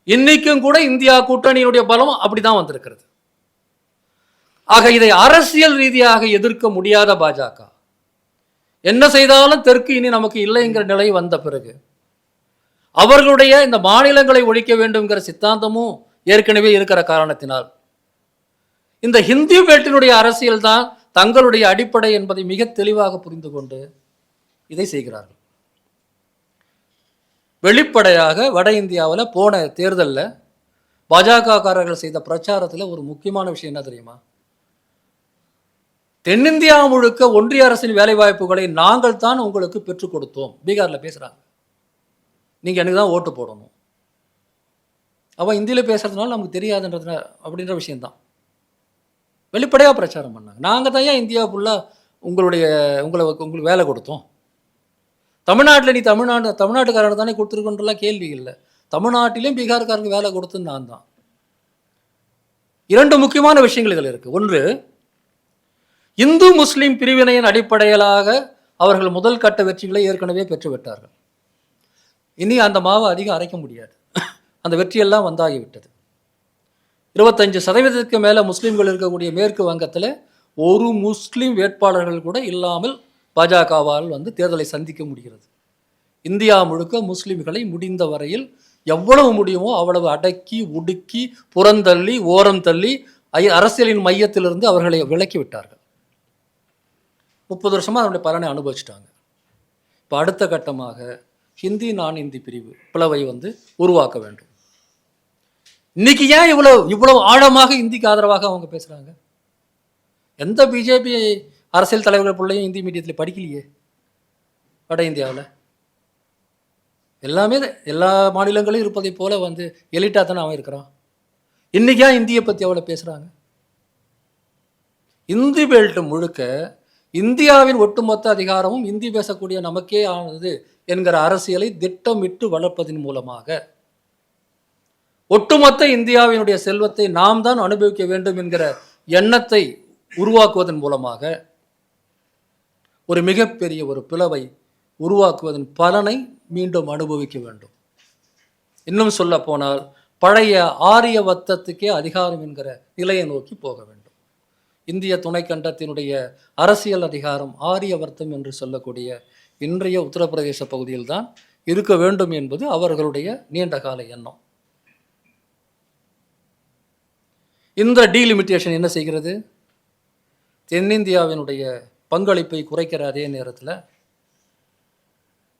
இன்னைக்கும் கூட இந்தியா கூட்டணியினுடைய பலம் அப்படிதான் வந்திருக்கிறது. ஆக இதை அரசியல் ரீதியாக எதிர்க்க முடியாத பாஜக என்ன செய்தாலும் தெற்கு இனி நமக்கு இல்லைங்கிற நிலை வந்த பிறகு அவர்களுடைய இந்த மாநிலங்களை ஒழிக்க வேண்டும்ங்கிற சித்தாந்தமும் ஏற்கனவே இருக்கிற காரணத்தினால் இந்த ஹிந்தி பெல்ட்டினுடைய அரசியல் தான் தங்களுடைய அடிப்படை என்பதை மிக தெளிவாக புரிந்து கொண்டு இதை செய்கிறார்கள். வெளிப்படையாக வட இந்தியாவில் போன தேர்தலில் பாஜகக்காரர்கள் செய்த பிரச்சாரத்தில் ஒரு முக்கியமான விஷயம் என்ன தெரியுமா? தென்னிந்தியா முழுக்க ஒன்றிய அரசின் வேலைவாய்ப்புகளை நாங்கள் தான் உங்களுக்கு பெற்றுக் கொடுத்தோம். பீகாரில் பேசுகிறாங்க, நீங்கள் எனக்கு தான் ஓட்டு போடணும். அவன் இந்தியில் பேசுறதுனால நமக்கு தெரியாதுன்றது அப்படின்ற விஷயம்தான் வெளிப்படையாக பிரச்சாரம் பண்ணாங்க. நாங்கள் தான் ஏன் இந்தியா ஃபுல்லாக உங்களுக்கு வேலை கொடுத்தோம். தமிழ்நாட்டில் நீ தமிழ்நாட்டுக்காரங்க தானே கொடுத்துருக்கோன்றலாம் கேள்வி இல்லை. தமிழ்நாட்டிலையும் பீகார்காரங்க வேலை கொடுத்துன்னு நான் தான். 2 முக்கியமான விஷயங்கள் இதில் இருக்குது. ஒன்று, இந்து முஸ்லீம் பிரிவினையின் அடிப்படையிலாக அவர்கள் முதல் கட்ட வெற்றிகளை ஏற்கனவே பெற்றுவிட்டார்கள். இனி அந்த மாவை அதிகம் அரைக்க முடியாது. அந்த வெற்றியெல்லாம் வந்தாகிவிட்டது. 25% மேலே முஸ்லீம்கள் இருக்கக்கூடிய மேற்கு வங்கத்தில் ஒரு முஸ்லீம் வேட்பாளர்கள் கூட இல்லாமல் பாஜகவால் வந்து தேர்தலை சந்திக்க முடிகிறது. இந்தியா முழுக்க முஸ்லீம்களை முடிந்த வரையில் எவ்வளவு முடியுமோ அவ்வளவு அடக்கி ஒடுக்கி புறந்தள்ளி ஓரம் தள்ளி அரசியலின் மையத்திலிருந்து அவர்களை விலக்கி விட்டார்கள். 30 வருஷமாக அதனுடைய பலனை அனுபவிச்சிட்டாங்க. இப்போ அடுத்த கட்டமாக ஹிந்தி நான் இந்தி பிரிவு பிளவை வந்து உருவாக்க வேண்டும். இன்னைக்கு ஏன் இவ்வளவு ஆழமாக இந்திக்கு ஆதரவாக அவங்க பேசுகிறாங்க? எந்த பிஜேபி அரசியல் தலைவர்கள் பிள்ளையும் இந்தி மீடியத்தில் படிக்கலையே வட இந்தியாவில். எல்லாமே எல்லா மாநிலங்களும் இருப்பதை போல வந்து எலிட்டாக தானே அவன் இருக்கிறான். இன்னைக்கு ஏன் இந்தியை பற்றி அவ்வளோ பேசுகிறாங்க? இந்தி பெல்ட் முழுக்க இந்தியாவின் ஒட்டுமொத்த அதிகாரமும் இந்தி பேசக்கூடிய நமக்கே ஆனது என்கிற அரசியலை திட்டமிட்டு வளர்ப்பதன் மூலமாக ஒட்டுமொத்த இந்தியாவினுடைய செல்வத்தை நாம் தான் அனுபவிக்க வேண்டும் என்கிற எண்ணத்தை உருவாக்குவதன் மூலமாக ஒரு மிகப்பெரிய ஒரு பிளவை உருவாக்குவதன் பலனை மீண்டும் அனுபவிக்க வேண்டும். இன்னும் சொல்ல போனால் பழைய ஆரிய வர்த்தத்துக்கே அதிகாரம் என்கிற நிலையை நோக்கி போக வேண்டும். இந்திய துணைக்கண்டத்தினுடைய அரசியல் அதிகாரம் ஆரிய வர்த்தம் என்று சொல்லக்கூடிய இன்றைய உத்தரப்பிரதேச பகுதியில் தான் இருக்க வேண்டும் என்பது அவர்களுடைய நீண்டகால எண்ணம். இந்த டீலிமிட்டேஷன் என்ன செய்கிறது? தென்னிந்தியாவினுடைய பங்களிப்பை குறைக்கிற அதே நேரத்தில்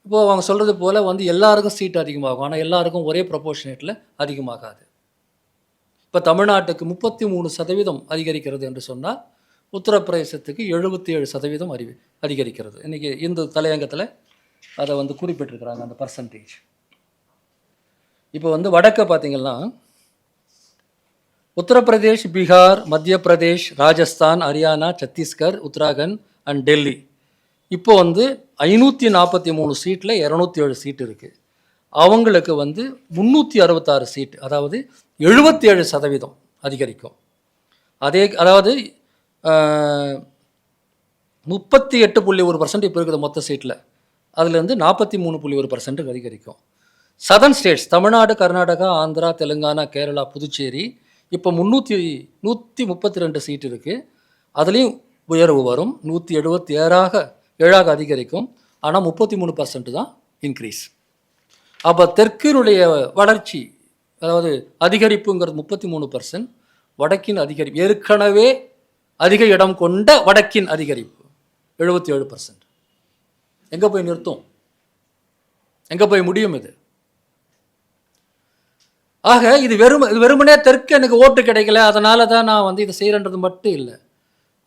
இப்போது அவங்க சொல்கிறது போல் எல்லாருக்கும் சீட் அதிகமாகும், ஆனால் எல்லாருக்கும் ஒரே ப்ரொபோர்ஷனேட்டில் அதிகமாகாது. இப்போ தமிழ்நாட்டுக்கு 33% அதிகரிக்கிறது என்று சொன்னால் உத்தரப்பிரதேசத்துக்கு 77% அதிகரிக்கிறது. இன்றைக்கி இந்து தலையங்கத்தில் அதை குறிப்பிட்டிருக்கிறாங்க அந்த பர்சன்டேஜ். இப்போ வடக்க பார்த்திங்கன்னா உத்தரப்பிரதேஷ், பீகார், மத்திய பிரதேஷ், ராஜஸ்தான், ஹரியானா, சத்தீஸ்கர், உத்தராகண்ட் அண்ட் டெல்லி இப்போ 543 சீட்டில் 207 சீட் இருக்குது. அவங்களுக்கு 366 சீட், அதாவது 77% அதிகரிக்கும். அதாவது 38.1% இப்போ இருக்குது மொத்த சீட்டில். அதுலேருந்து 43.1% அதிகரிக்கும். சதர்ன் ஸ்டேட்ஸ் தமிழ்நாடு, கர்நாடகா, ஆந்திரா, தெலுங்கானா, கேரளா, புதுச்சேரி இப்போ 132 சீட் இருக்குது. அதுலேயும் உயர்வு வரும். 177ஆக அதிகரிக்கும். ஆனால் 33% தான் இன்க்ரீஸ். அப்போ தெற்கினுடைய வளர்ச்சி, அதாவது அதிகரிப்புங்கிறது 33%, வடக்கின் அதிகரிப்பு ஏற்கனவே அதிக இடம் கொண்ட வடக்கின் அதிகரிப்பு 77%. எங்கே போய் நிறுத்தும்? எங்கே போய் முடியும் இது? ஆக இது வெறுமனே தெற்கு எனக்கு ஓட்டு கிடைக்கல அதனால தான் நான் இதை செய்கிறேன்றது மட்டும் இல்லை.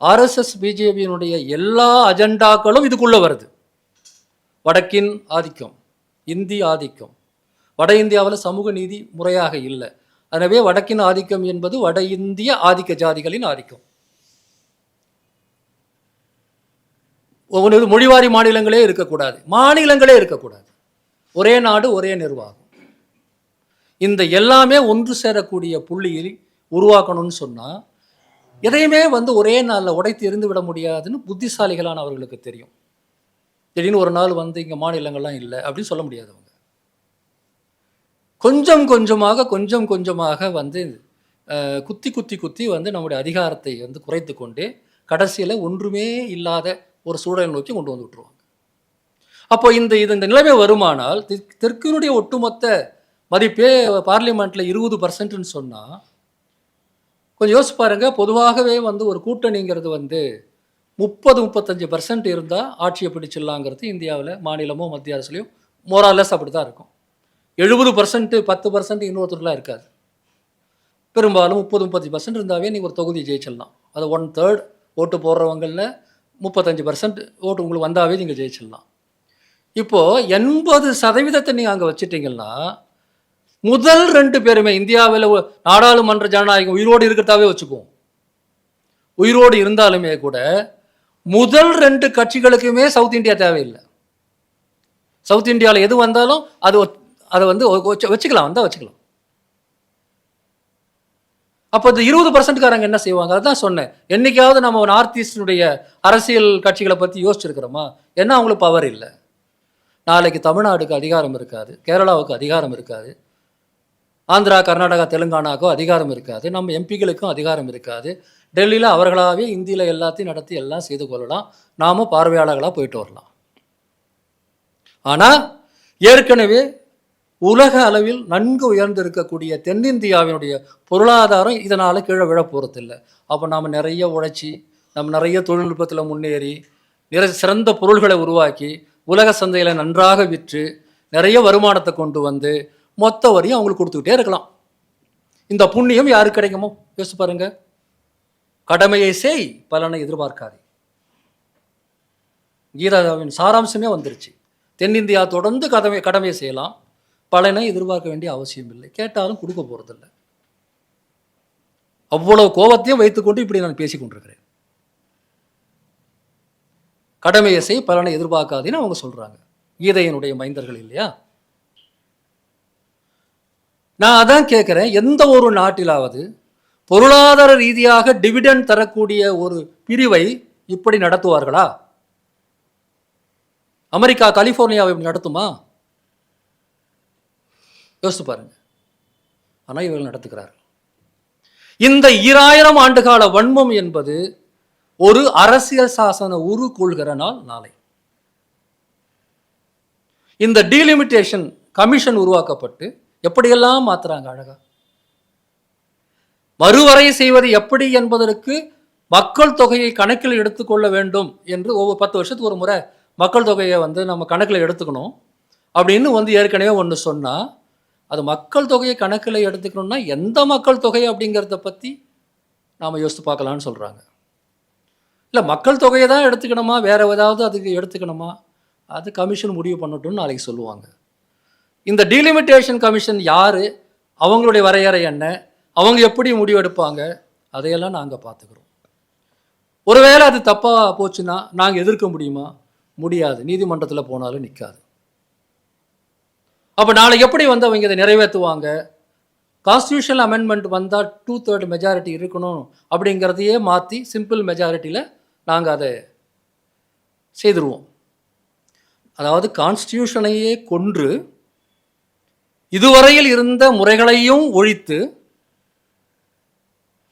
ஆர்எஸ்எஸ் பிஜேபியினுடைய எல்லா அஜெண்டாக்களும் இதுக்குள்ளே வருது. வடக்கின் ஆதிக்கம், இந்தி ஆதிக்கம், வட இந்தியாவில் சமூக நீதி முறையாக இல்லை. எனவே வடக்கின் ஆதிக்கம் என்பது வட இந்திய ஆதிக்க ஜாதிகளின் ஆதிக்கம். மொழிவாரி மாநிலங்களே இருக்கக்கூடாது. ஒரே நாடு, ஒரே நிர்வாகம். இந்த எல்லாமே ஒன்று சேரக்கூடிய புள்ளியில் உருவாக்கணும்னு சொன்னால் எதையுமே ஒரே நாளில் உடைத்து எறிந்து விட முடியாதுன்னு புத்திசாலிகளான அவர்களுக்கு தெரியும். திடீர்னு ஒரு நாள் இங்கே மாநிலங்கள்லாம் இல்லை அப்படின்னு சொல்ல முடியாது. அவங்க கொஞ்சம் கொஞ்சமாக குத்தி நம்முடைய அதிகாரத்தை குறைத்து கொண்டு கடைசியில் ஒன்றுமே இல்லாத ஒரு சூழலை நோக்கி கொண்டு விட்டுருவாங்க. அப்போ இந்த நிலைமை வருமானால் தெற்கினுடைய ஒட்டுமொத்த மதிப்பே பார்லிமெண்ட்டில் 20%ன்னு சொன்னால் கொஞ்சம் யோசிச்சு பாருங்கள். பொதுவாகவே ஒரு கூட்டணிங்கிறது 30-35% இருந்தால் ஆட்சியை பிடிச்சிடலாங்கிறது இந்தியாவில் மாநிலமோ மத்திய அரசுலையும் மோராலஸ் அப்படி தான் இருக்கும். 70%, 10% இன்னொருத்தருலாம் இருக்காது. பெரும்பாலும் 30-35% இருந்தாவே நீங்கள் ஒரு தொகுதி ஜெயிச்சிடலாம். அது 1/3 ஓட்டு போடுறவங்களில் 35% ஓட்டு உங்களுக்கு வந்தாவே நீங்கள் ஜெயிச்சிடலாம். இப்போது 80% நீங்கள் அங்கே வச்சுட்டிங்கன்னா முதல் 2 பேருமே இந்தியாவில் நாடாளுமன்ற ஜனநாயகம் உயிரோடு இருக்கிறதாவே வச்சுக்குவோம். உயிரோடு இருந்தாலுமே கூட முதல் 2 கட்சிகளுக்குமே சவுத் இந்தியா தேவையில்லை. சவுத் இந்தியாவில் எது வந்தாலும் அதை வச்சுக்கலாம். அப்போ இந்த 20%காரங்க என்ன செய்வாங்க? அதுதான் சொன்னேன். என்னைக்காவது நம்ம நார்த் ஈஸ்டினுடைய அரசியல் கட்சிகளை பற்றி யோசிச்சிருக்கிறோமா? ஏன்னா அவங்களுக்கு பவர் இல்லை. நாளைக்கு தமிழ்நாடுக்கு அதிகாரம் இருக்காது, கேரளாவுக்கு அதிகாரம் இருக்காது, ஆந்திரா, கர்நாடகா, தெலுங்கானாவுக்கும் அதிகாரம் இருக்காது, நம்ம எம்பிகளுக்கும் அதிகாரம் இருக்காது. டெல்லியில் அவர்களாகவே இந்தியில் எல்லாத்தையும் நடத்தி எல்லாம் செய்து கொள்ளலாம். நாம் பார்வையாளர்களாக போயிட்டு வரலாம். ஆனால் ஏற்கனவே உலக அளவில் நன்கு உயர்ந்திருக்கக்கூடிய தென்னிந்தியாவினுடைய பொருளாதாரம் இதனால் கீழே விழ போகிறதில்லை. அப்போ நாம் நிறைய உழைச்சி, நம்ம நிறைய தொழில்நுட்பத்தில் முன்னேறி, நிறைய சிறந்த பொருள்களை உருவாக்கி, உலக சந்தையில் நன்றாக விற்று, நிறைய வருமானத்தை கொண்டு மொத்த வரியும் அவங்களுக்கு கொடுத்துக்கிட்டே இருக்கலாம். இந்த புண்ணியம் யாருக்கு கிடைக்குமோ யோசிச்சு பாருங்க. கடமையை செய், பலனை எதிர்பார்க்காதே. கீதாவின் சாராம்சமே வந்துருச்சு. தென்னிந்தியா தொடர்ந்து கடமையை செய்யலாம், பலனை எதிர்பார்க்க வேண்டிய அவசியம் இல்லை. கேட்டாலும் கொடுக்க போகிறதில்லை. அவ்வளவு கோபத்தையும் வைத்துக்கொண்டு இப்படி நான் பேசி கொண்டிருக்கிறேன். கடமையை செய், பலனை எதிர்பார்க்காதேன்னு அவங்க சொல்கிறாங்க. கீதையினுடைய மைந்தர்கள் இல்லையா? நான் அதான் கேட்குறேன், எந்த ஒரு நாட்டிலாவது பொருளாதார ரீதியாக டிவிடெண்ட் தரக்கூடிய ஒரு பிரிவை இப்படி நடத்துவார்களா? அமெரிக்கா கலிஃபோர்னியாவை நடத்துமா? யோசித்து பாருங்க. ஆனால் இவர்கள் நடத்துகிறார்கள். இந்த 2000 ஆண்டுகால வன்மம் என்பது ஒரு அரசியல் சாசன உரு கொள்கிற நாள் நாளை. இந்த டீலிமிட்டேஷன் கமிஷன் உருவாக்கப்பட்டு எப்படியெல்லாம் மாத்துறாங்க அழகா. மறுவரை செய்வது எப்படி என்பதற்கு மக்கள் தொகையை கணக்கில் எடுத்துக்கொள்ள வேண்டும் என்று ஒவ்வொரு 10 வருஷத்துக்கு ஒரு முறை மக்கள் தொகையை நம்ம கணக்கில் எடுத்துக்கணும் அப்படின்னு ஏற்கனவே ஒன்று சொன்னால், அது மக்கள் தொகையை கணக்கில் எடுத்துக்கணும்னா எந்த மக்கள் தொகை அப்படிங்கிறத பற்றி நாம் யோசித்து பார்க்கலான்னு சொல்கிறாங்க. இல்லை மக்கள் தொகையை தான் எடுத்துக்கணுமா, வேற ஏதாவது அதுக்கு எடுத்துக்கணுமா, அது கமிஷன் முடிவு பண்ணட்டும்னு நாளைக்கு சொல்லுவாங்க. இந்த டீலிமிட்டேஷன் கமிஷன் யார், அவங்களுடைய வரையறை என்ன, அவங்க எப்படி முடிவெடுப்பாங்க, அதையெல்லாம் நாங்கள் பார்த்துக்கிறோம். ஒருவேளை அது தப்பாக போச்சுன்னா நாங்கள் எதிர்க்க முடியுமா? முடியாது. நீதிமன்றத்தில் போனாலும் நிற்காது. அப்போ நாளைக்கு எப்படி அவங்க இதை நிறைவேற்றுவாங்க? கான்ஸ்டியூஷனல் அமெண்ட்மெண்ட் வந்தால் 2/3 மெஜாரிட்டி இருக்கணும் அப்படிங்கிறதையே மாற்றி சிம்பிள் மெஜாரிட்டியில் நாங்கள் அதை செய்திருவோம். அதாவது கான்ஸ்டியூஷனையே கொன்று இதுவரையில் இருந்த முறைகளையும் ஒழித்து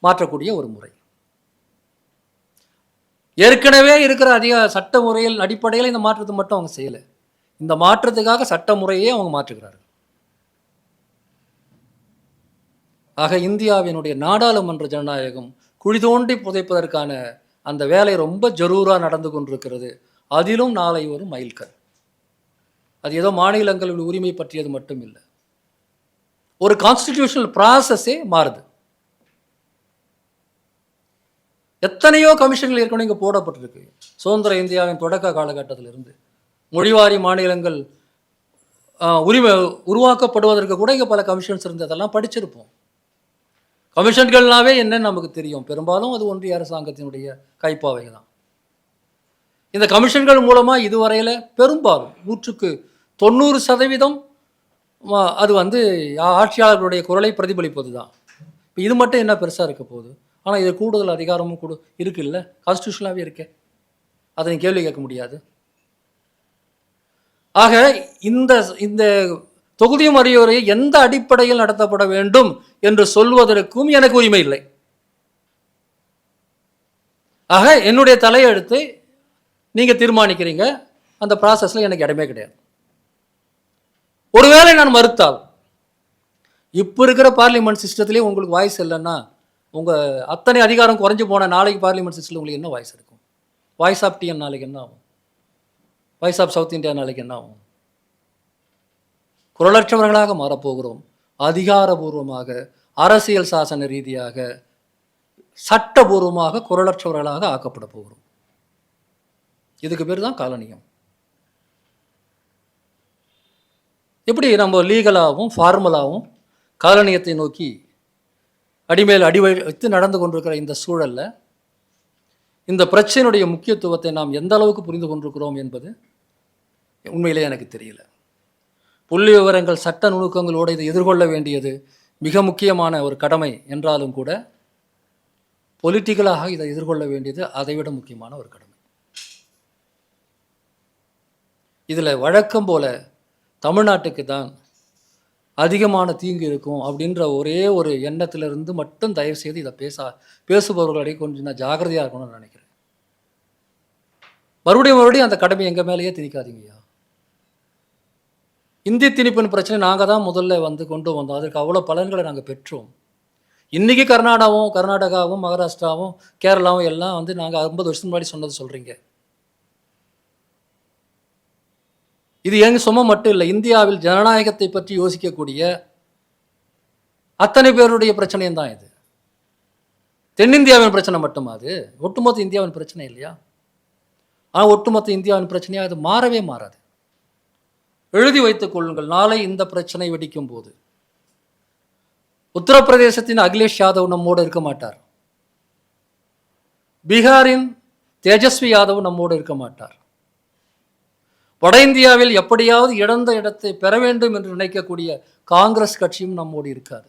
மாற்றக்கூடிய ஒரு முறை. ஏற்கனவே இருக்கிற சட்ட முறையில் அடிப்படையில் இந்த மாற்றத்தை மட்டும் அவங்க செய்யலை. இந்த மாற்றத்துக்காக சட்ட முறையே அவங்க மாற்றுகிறார்கள். ஆக இந்தியாவினுடைய நாடாளுமன்ற ஜனநாயகம் குழி தோண்டி புதைப்பதற்கான அந்த வேலை ரொம்ப ஜரூராக நடந்து கொண்டிருக்கிறது. அதிலும் நாளை ஒரு மைல்கல். அது ஏதோ மாநிலங்களின் உரிமை பற்றியது மட்டும் இல்லை, ஒரு கான்ஸ்டிடியூஷனல் ப்ராசஸே மாறுது. எத்தனையோ கமிஷன்கள் ஏற்கனவே இங்கே போடப்பட்டிருக்கு. சுதந்திர இந்தியாவின் தொடக்க காலகட்டத்திலிருந்து மொழிவாரி மாநிலங்கள் உரிமை உருவாக்கப்படுவதற்கு கூட இங்கே பல கமிஷன்ஸ் இருந்ததெல்லாம் படிச்சிருப்போம். கமிஷன்கள்னாவே என்னன்னு நமக்கு தெரியும். பெரும்பாலும் அது ஒன்றிய அரசாங்கத்தினுடைய கைப்பாவை தான். இந்த கமிஷன்கள் மூலமாக இதுவரையில் பெரும்பாலும் 90% அது ஆட்சியாளர்களுடைய குரலை பிரதிபலிப்பது தான். இப்போ இது மட்டும் என்ன பெருசாக இருக்க போகுது? ஆனால் இது கூடுதல் அதிகாரமும் இருக்கு இல்லை, கான்ஸ்டியூஷனாகவே இருக்கே, அதை நீ கேள்வி கேட்க முடியாது. ஆக இந்த தொகுதி மறியலை எந்த அடிப்படையில் நடத்தப்பட வேண்டும் என்று சொல்வதற்கும் எனக்கு உரிமை இல்லை. ஆக என்னுடைய தலையெழுத்தை நீங்க தீர்மானிக்கிறீங்க, அந்த ப்ராசஸ்ல எனக்கு இடமே கிடையாது. ஒருவேளை நான் மறுத்தால், இப்போ இருக்கிற பார்லிமெண்ட் சிஸ்டத்திலே உங்களுக்கு வாய்ஸ் இல்லைன்னா, உங்க அத்தனை அதிகாரம் குறைஞ்சு போன நாளைக்கு பார்லிமெண்ட் சிஸ்டத்தில் உங்களுக்கு என்ன வாய்ஸ் இருக்கும்? வாய்ஸ் ஆஃப் டிஎன் நாளைக்கு என்ன ஆகும்? வாய்ஸ் ஆஃப் சவுத் இந்தியா நாளைக்கு என்ன ஆகும்? குரலற்றவர்களாக மாறப்போகிறோம். அதிகாரபூர்வமாக, அரசியல் சாசன ரீதியாக, சட்டபூர்வமாக குரலற்றவர்களாக ஆக்கப்பட போகிறோம். இதுக்கு பேர் தான் காலனியம். எப்படி நம்ம லீகலாகவும் ஃபார்மலாகவும் காலனியத்தை நோக்கி அடிமேல் அடி வைத்து நடந்து கொண்டிருக்கிற இந்த சூழலில் இந்த பிரச்சனையுடைய முக்கியத்துவத்தை நாம் எந்த அளவுக்கு புரிந்து கொண்டிருக்கிறோம் என்பது உண்மையிலே எனக்கு தெரியல. புள்ளி விவரங்கள், சட்ட நுணுக்கங்களோடு இதை எதிர்கொள்ள வேண்டியது மிக முக்கியமான ஒரு கடமை என்றாலும் கூட, பொலிட்டிக்கலாக இதை எதிர்கொள்ள வேண்டியது அதைவிட முக்கியமான ஒரு கடமை. இதில் வழக்கம் போல தமிழ்நாட்டுக்கு தான் அதிகமான தீங்கு இருக்கும் அப்படின்ற ஒரே ஒரு எண்ணத்திலிருந்து மட்டும் தயவு செய்து இதை பேசுபவர்களை கொஞ்சம் நான் ஜாகிரதையாக இருக்கணும்னு நினைக்கிறேன். மறுபடியும் அந்த கடமை எங்கள் மேலேயே திணிக்காதீங்கய்யா. இந்தி திணிப்பின் பிரச்சனை நாங்கள் தான் முதல்ல கொண்டு வந்தோம். அதற்கு அவ்வளோ பலன்களை நாங்கள் பெற்றோம். இன்றைக்கி கர்நாடகாவும் மகாராஷ்டிராவும் கேரளாவும் எல்லாம் நாங்கள் 50 வருஷத்துக்கு முன்னாடி சொன்னது சொல்கிறீங்க. இது எங்கள் சும்மா மட்டும் இல்லை, இந்தியாவில் ஜனநாயகத்தை பற்றி யோசிக்கக்கூடிய அத்தனை பேருடைய பிரச்சனையும் தான் இது. தென்னிந்தியாவின் பிரச்சனை மட்டுமா? அது ஒட்டுமொத்த இந்தியாவின் பிரச்சனை இல்லையா? ஆனால் ஒட்டுமொத்த இந்தியாவின் பிரச்சனையாக அது மாறவே மாறாது. எழுதி வைத்துக் கொள்ளுங்கள், நாளை இந்த பிரச்சனை வெடிக்கும் போது உத்தரப்பிரதேசத்தின் அகிலேஷ் யாதவ் நம்மோடு இருக்க மாட்டார். பீகாரின் தேஜஸ்வி யாதவ் நம்மோடு இருக்க மாட்டார். வட இந்தியாவில் எப்படியாவது இழந்த இடத்தை பெற வேண்டும் என்று நினைக்கக்கூடிய காங்கிரஸ் கட்சியும் நம்மோடு இருக்காது.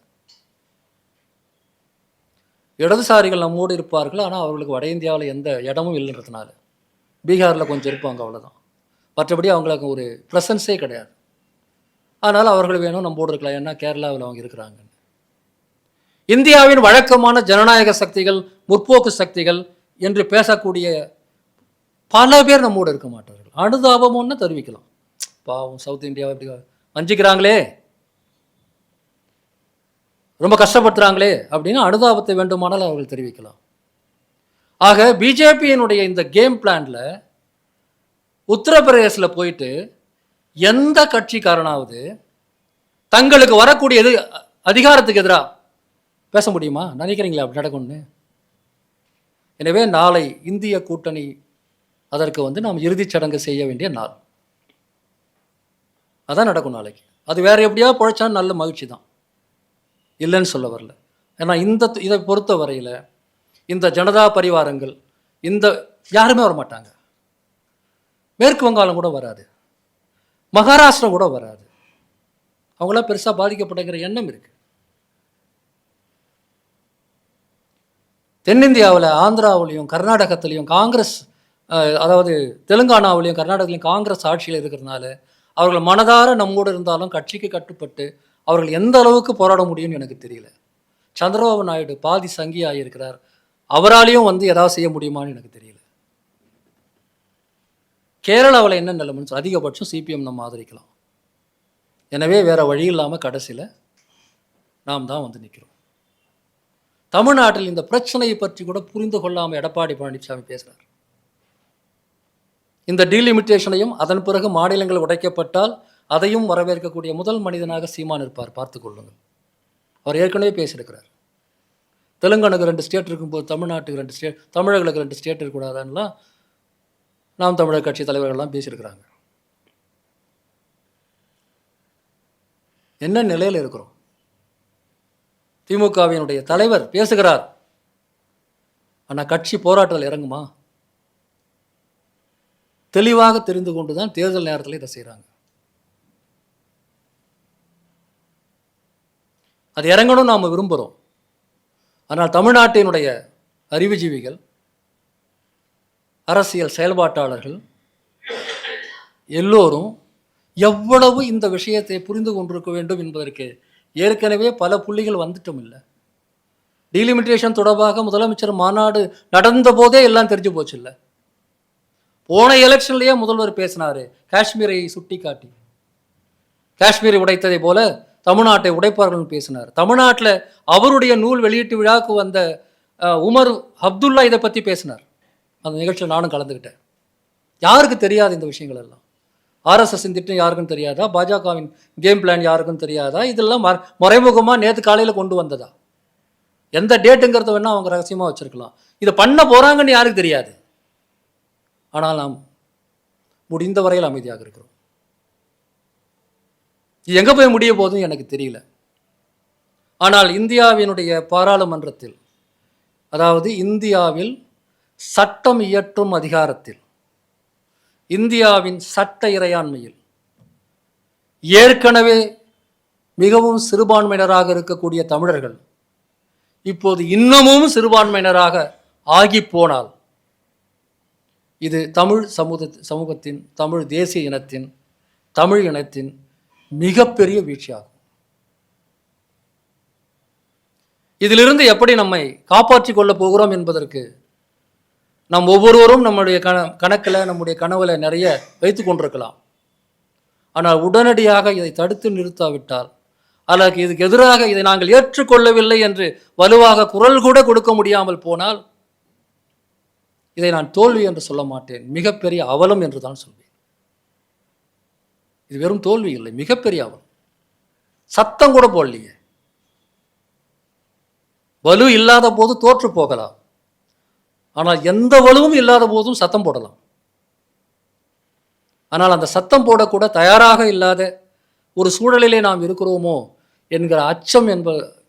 இடதுசாரிகள் நம்மோடு இருப்பார்கள், ஆனால் அவர்களுக்கு வட இந்தியாவில் எந்த இடமும் இல்லைன்றதுனால பீகாரில் கொஞ்சம் இருப்பாங்க, அவ்வளோதான். மற்றபடி அவங்களுக்கு ஒரு ப்ரெசன்ஸே கிடையாது. அதனால் அவர்கள் வேணும் நம்மோடு இருக்கலாம், ஏன்னா கேரளாவில் அவங்க இருக்கிறாங்க. இந்தியாவின் வழக்கமான ஜனநாயக சக்திகள், முற்போக்கு சக்திகள் என்று பேசக்கூடிய பல பேர் நம்மோடு இருக்க மாட்டார்கள். அனுதாபம்னு தெரிவிக்கலாம். பாவம் சவுத் இந்தியாவை இப்படி வஞ்சிக்கிறாங்களே, ரொம்ப கஷ்டப்படுத்துறாங்களே அப்படின்னு அனுதாபத்தை வேண்டுமானால் அவர்கள் தெரிவிக்கலாம். ஆக பிஜேபியினுடைய இந்த கேம் பிளான்ல உத்தரப்பிரதேசில் போயிட்டு எந்த கட்சிக்காரனாவது தங்களுக்கு வரக்கூடியது அதிகாரத்துக்கு எதிராக பேச முடியுமா? நினைக்கிறீங்களா அப்படி நடக்கும்னு? எனவே நாளை இந்திய கூட்டணி அதற்கு நாம் இறுதிச் சடங்கு செய்ய வேண்டிய நாள். அதான் நடக்கும் நாளைக்கு. அது வேற எப்படியா பொழைச்சா நல்ல மகிழ்ச்சி தான், இல்லைன்னு சொல்ல வரல. ஏன்னா இதை பொறுத்த வரையில் இந்த ஜனதா பரிவாரங்கள் யாருமே வரமாட்டாங்க. மேற்கு வங்காளம் கூட வராது, மகாராஷ்டிரா கூட வராது. அவங்களாம் பெருசாக பாதிக்கப்பட்டங்கிற எண்ணம் இருக்கு. தென்னிந்தியாவில் ஆந்திராவிலையும் கர்நாடகத்திலையும் காங்கிரஸ், அதாவது தெலுங்கானாவிலையும் கர்நாடகத்திலையும் காங்கிரஸ் ஆட்சியில் இருக்கிறதுனால அவர்கள் மனதார நம்மோடு இருந்தாலும் கட்சிக்கு கட்டுப்பட்டு அவர்கள் எந்த அளவுக்கு போராட முடியும்னு எனக்கு தெரியல. சந்திரபாபு நாயுடு பாதி சங்கி ஆகியிருக்கிறார், அவராலையும் ஏதாவது செய்ய முடியுமான்னு எனக்கு தெரியல. கேரளாவில் என்ன நிலைமைன்னு அதிகபட்சம் சிபிஎம் நம்ம ஆதரிக்கலாம். எனவே வேற வழி இல்லாமல் கடைசியில் நாம் தான் நிற்கிறோம். தமிழ்நாட்டில் இந்த பிரச்சனையை பற்றி கூட புரிந்து கொள்ளாமல் எடப்பாடி பழனிசாமி பேசுகிறார். இந்த டீலிமிட்டேஷனையும் அதன் பிறகு மாநிலங்கள் உடைக்கப்பட்டால் அதையும் வரவேற்கக்கூடிய முதல் மனிதனாக சீமான் இருப்பார், பார்த்து கொள்ளுங்கள். அவர் ஏற்கனவே பேசியிருக்கிறார். தெலுங்கானுக்கு 2 ஸ்டேட் இருக்கும்போது தமிழ்நாட்டுக்கு 2 ஸ்டேட், தமிழர்களுக்கு 2 ஸ்டேட் இருக்கக்கூடாதுன்னெலாம் நாம் தமிழர் கட்சி தலைவர்கள்லாம் பேசியிருக்கிறாங்க. என்ன நிலையில் இருக்கிறோம்? திமுகவினுடைய தலைவர் பேசுகிறார், ஆனால் கட்சி போராட்டத்தில் இறங்குமா? தெளிவாக தெரிந்து கொண்டு தான் தேர்தல் நேரத்தில் இதை செய்கிறாங்க. அது இறங்கணும் நாம் விரும்புகிறோம். ஆனால் தமிழ்நாட்டினுடைய அறிவுஜீவிகள், அரசியல் செயல்பாட்டாளர்கள் எல்லோரும் எவ்வளவு இந்த விஷயத்தை புரிந்து கொண்டிருக்க வேண்டும் என்பதற்கு ஏற்கனவே பல புள்ளிகள் வந்துட்டும் இல்லை. டீலிமிட்டேஷன் தொடர்பாக முதலமைச்சர் மாநாடு நடந்த போதே எல்லாம் தெரிஞ்சு போச்சு இல்லை. போன எலெக்ஷன்லேயே முதல்வர் பேசினார், காஷ்மீரை சுட்டி காட்டி காஷ்மீரை உடைத்ததை போல தமிழ்நாட்டை உடைப்பார்கள் பேசினார். தமிழ்நாட்டில் அவருடைய நூல் வெளியீட்டு விழாவுக்கு வந்த உமர் அப்துல்லா இதை பற்றி பேசினார். அந்த நிகழ்ச்சியில் நானும் கலந்துக்கிட்டேன். யாருக்கு தெரியாது இந்த விஷயங்கள் எல்லாம்? ஆர்எஸ்எஸ் திட்டம் யாருக்கும் தெரியாதா? பாஜகவின் கேம் பிளான் யாருக்கும் தெரியாதா? இதெல்லாம் மறைமுகமாக நேற்று காலையில் கொண்டு வந்ததா? எந்த டேட்டுங்கிறத வேணால் அவங்க ரகசியமாக வச்சுருக்கலாம். இதை பண்ண போகிறாங்கன்னு யாருக்கு தெரியாது. ஆனால் நாம் முடிந்த வரையில் அமைதியாக இருக்கிறோம். இது எங்கே போய் முடிய போதும் எனக்கு தெரியல. ஆனால் இந்தியாவினுடைய பாராளுமன்றத்தில், அதாவது இந்தியாவில் சட்டம் இயற்றும் அதிகாரத்தில், இந்தியாவின் சட்ட இறையாண்மையில் ஏற்கனவே மிகவும் சிறுபான்மையினராக இருக்கக்கூடிய தமிழர்கள் இப்போது இன்னமும் சிறுபான்மையினராக ஆகி போனால் இது தமிழ் சமூகத்தின், தமிழ் தேசிய இனத்தின், தமிழ் இனத்தின் மிகப்பெரிய வீழ்ச்சியாகும். இதிலிருந்து எப்படி நம்மை காப்பாற்றிக் கொள்ளப் போகிறோம் என்பதற்கு நாம் ஒவ்வொருவரும் நம்முடைய கணக்கில், நம்முடைய கனவுல நிறைய வைத்து கொண்டிருக்கலாம். ஆனால் உடனடியாக இதை தடுத்து நிறுத்தாவிட்டால், அல்லது இதுக்கு எதிராக இதை நாங்கள் ஏற்றுக்கொள்ளவில்லை என்று வலுவாக குரல் கூட கொடுக்க முடியாமல் போனால், இதை நான் தோல்வி என்று சொல்ல மாட்டேன், மிகப்பெரிய அவலம் என்று தான் சொல்வேன். இது வெறும் தோல்வி இல்லை, மிகப்பெரிய அவலம். சத்தம் கூட போடலையே. வலு இல்லாத போது தோற்று போகலாம், ஆனால் எந்த வலுவும் இல்லாத போதும் சத்தம் போடலாம். ஆனால் அந்த சத்தம் போடக்கூட தயாராக இல்லாத ஒரு சூழலிலே நாம் இருக்கிறோமோ என்கிற அச்சம்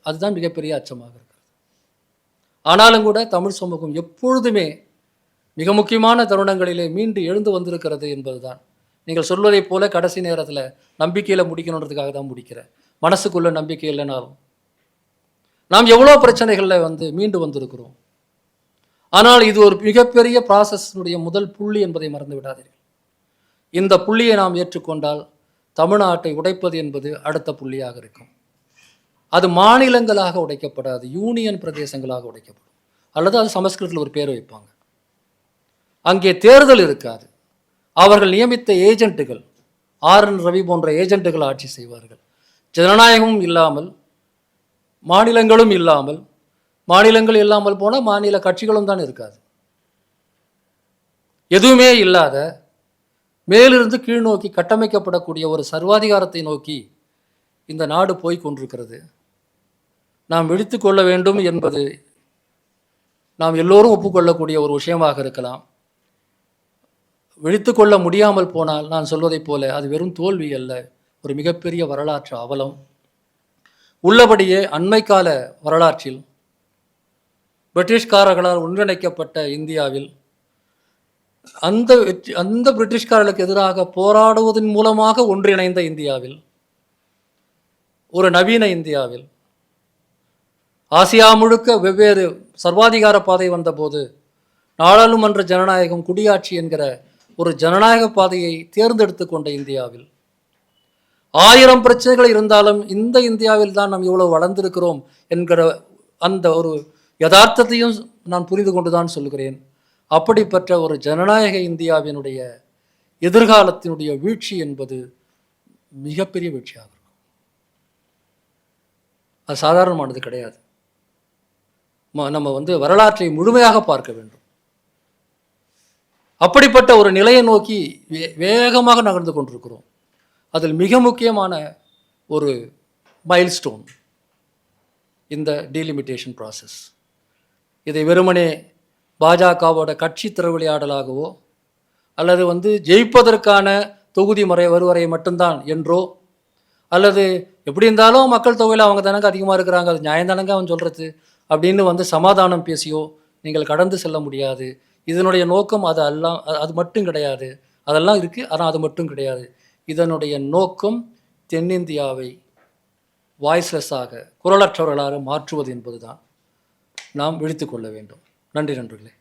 அதுதான் மிகப்பெரிய அச்சமாக இருக்கிறது. ஆனாலும் கூட தமிழ் சமூகம் எப்பொழுதுமே மிக முக்கியமான தருணங்களிலே மீண்டு எழுந்து வந்திருக்கிறது என்பதுதான். நீங்கள் சொல்வதைப் போல கடைசி நேரத்தில் நம்பிக்கையில் முடிக்கணுன்றதுக்காக தான் முடிக்கிறேன். மனசுக்குள்ள நம்பிக்கை இல்லைனாலும் நாம் எவ்வளோ பிரச்சனைகளில் மீண்டு வந்திருக்கிறோம். ஆனால் இது ஒரு மிகப்பெரிய ப்ராசஸ்னுடைய முதல் புள்ளி என்பதை மறந்து விடாதீர்கள். இந்த புள்ளியை நாம் ஏற்றுக்கொண்டால் தமிழ்நாட்டை உடைப்பது என்பது அடுத்த புள்ளியாக இருக்கும். அது மாநிலங்களாக உடைக்கப்படாது, யூனியன் பிரதேசங்களாக உடைக்கப்படும். அல்லது அது சமஸ்கிருதத்தில் ஒரு பேர் வைப்பாங்க. அங்கே தேர்தல் இருக்காது. அவர்கள் நியமித்த ஏஜென்ட்டுகள், RN ரவி போன்ற ஏஜென்ட்டுகள் ஆட்சி செய்வார்கள். ஜனநாயகமும் இல்லாமல், மாநிலங்களும் இல்லாமல், மாநிலங்கள் இல்லாமல் போனால் மாநில கட்சிகளும் தான் இருக்காது. எதுவுமே இல்லாத மேலிருந்து கீழ் நோக்கி கட்டமைக்கப்படக்கூடிய ஒரு சர்வாதிகாரத்தை நோக்கி இந்த நாடு போய் கொண்டிருக்கிறது. நாம் விழித்து கொள்ள வேண்டும் என்பது நாம் எல்லோரும் ஒப்புக்கொள்ளக்கூடிய ஒரு விஷயமாக இருக்கலாம். விழித்து கொள்ள முடியாமல் போனால் நான் சொல்வதைப் போல அது வெறும் தோல்வி அல்ல, ஒரு மிகப்பெரிய வரலாற்று அவலம். உள்ளபடியே அண்மை கால வரலாற்றில் பிரிட்டிஷ்காரர்களால் ஒன்றிணைக்கப்பட்ட இந்தியாவில் அந்த பிரிட்டிஷ்காரர்களுக்கு எதிராக போராடுவதன் மூலமாக ஒன்றிணைந்த இந்தியாவில், ஒரு நவீன இந்தியாவில், ஆசியா முழுக்க வெவ்வேறு சர்வாதிகார பாதை வந்தபோது நாடாளுமன்ற ஜனநாயகம், குடியாட்சி என்கிற ஒரு ஜனநாயக பாதையை தேர்ந்தெடுத்து கொண்ட இந்தியாவில் 1000 பிரச்சனைகள் இருந்தாலும் இந்த இந்தியாவில் தான் நாம் இவ்வளவு வளர்ந்திருக்கிறோம் என்கிற அந்த ஒரு யதார்த்தத்தையும் நான் புரிந்து கொண்டுதான் சொல்கிறேன். அப்படிப்பட்ட ஒரு ஜனநாயக இந்தியாவினுடைய எதிர்காலத்தினுடைய வீழ்ச்சி என்பது மிகப்பெரிய வீழ்ச்சியாக இருக்கும். அது சாதாரணமானது கிடையாது. நம்ம வரலாற்றை முழுமையாக பார்க்க வேண்டும். அப்படிப்பட்ட ஒரு நிலையை நோக்கி வேகமாக நகர்ந்து கொண்டிருக்கிறோம். அதில் மிக முக்கியமான ஒரு மைல்ஸ்டோன் இந்த டீலிமிட்டேஷன் ப்ராசஸ். இதை வெறுமனே பாஜகவோட கட்சி திருவிளையாடலாகவோ அல்லது ஜெயிப்பதற்கான தொகுதி வருவரை மட்டும்தான் என்றோ, அல்லது எப்படி இருந்தாலும் மக்கள் தொகையில் அவங்க தானங்க அதிகமாக இருக்கிறாங்க, அது நியாயந்தானங்க அவன் சொல்கிறது அப்படின்னு சமாதானம் பேசியோ நீங்கள் கடந்து செல்ல முடியாது. இதனுடைய நோக்கம் அது மட்டும் கிடையாது. அதெல்லாம் இருக்குது, ஆனால் அது மட்டும் கிடையாது. இதனுடைய நோக்கம் தென்னிந்தியாவை வாய்ஸ்லெஸ்ஸாக, குரலற்றவர்களாக மாற்றுவது என்பது தான். நாம் விழித்து கொள்ள வேண்டும். நன்றி நண்பர்களே.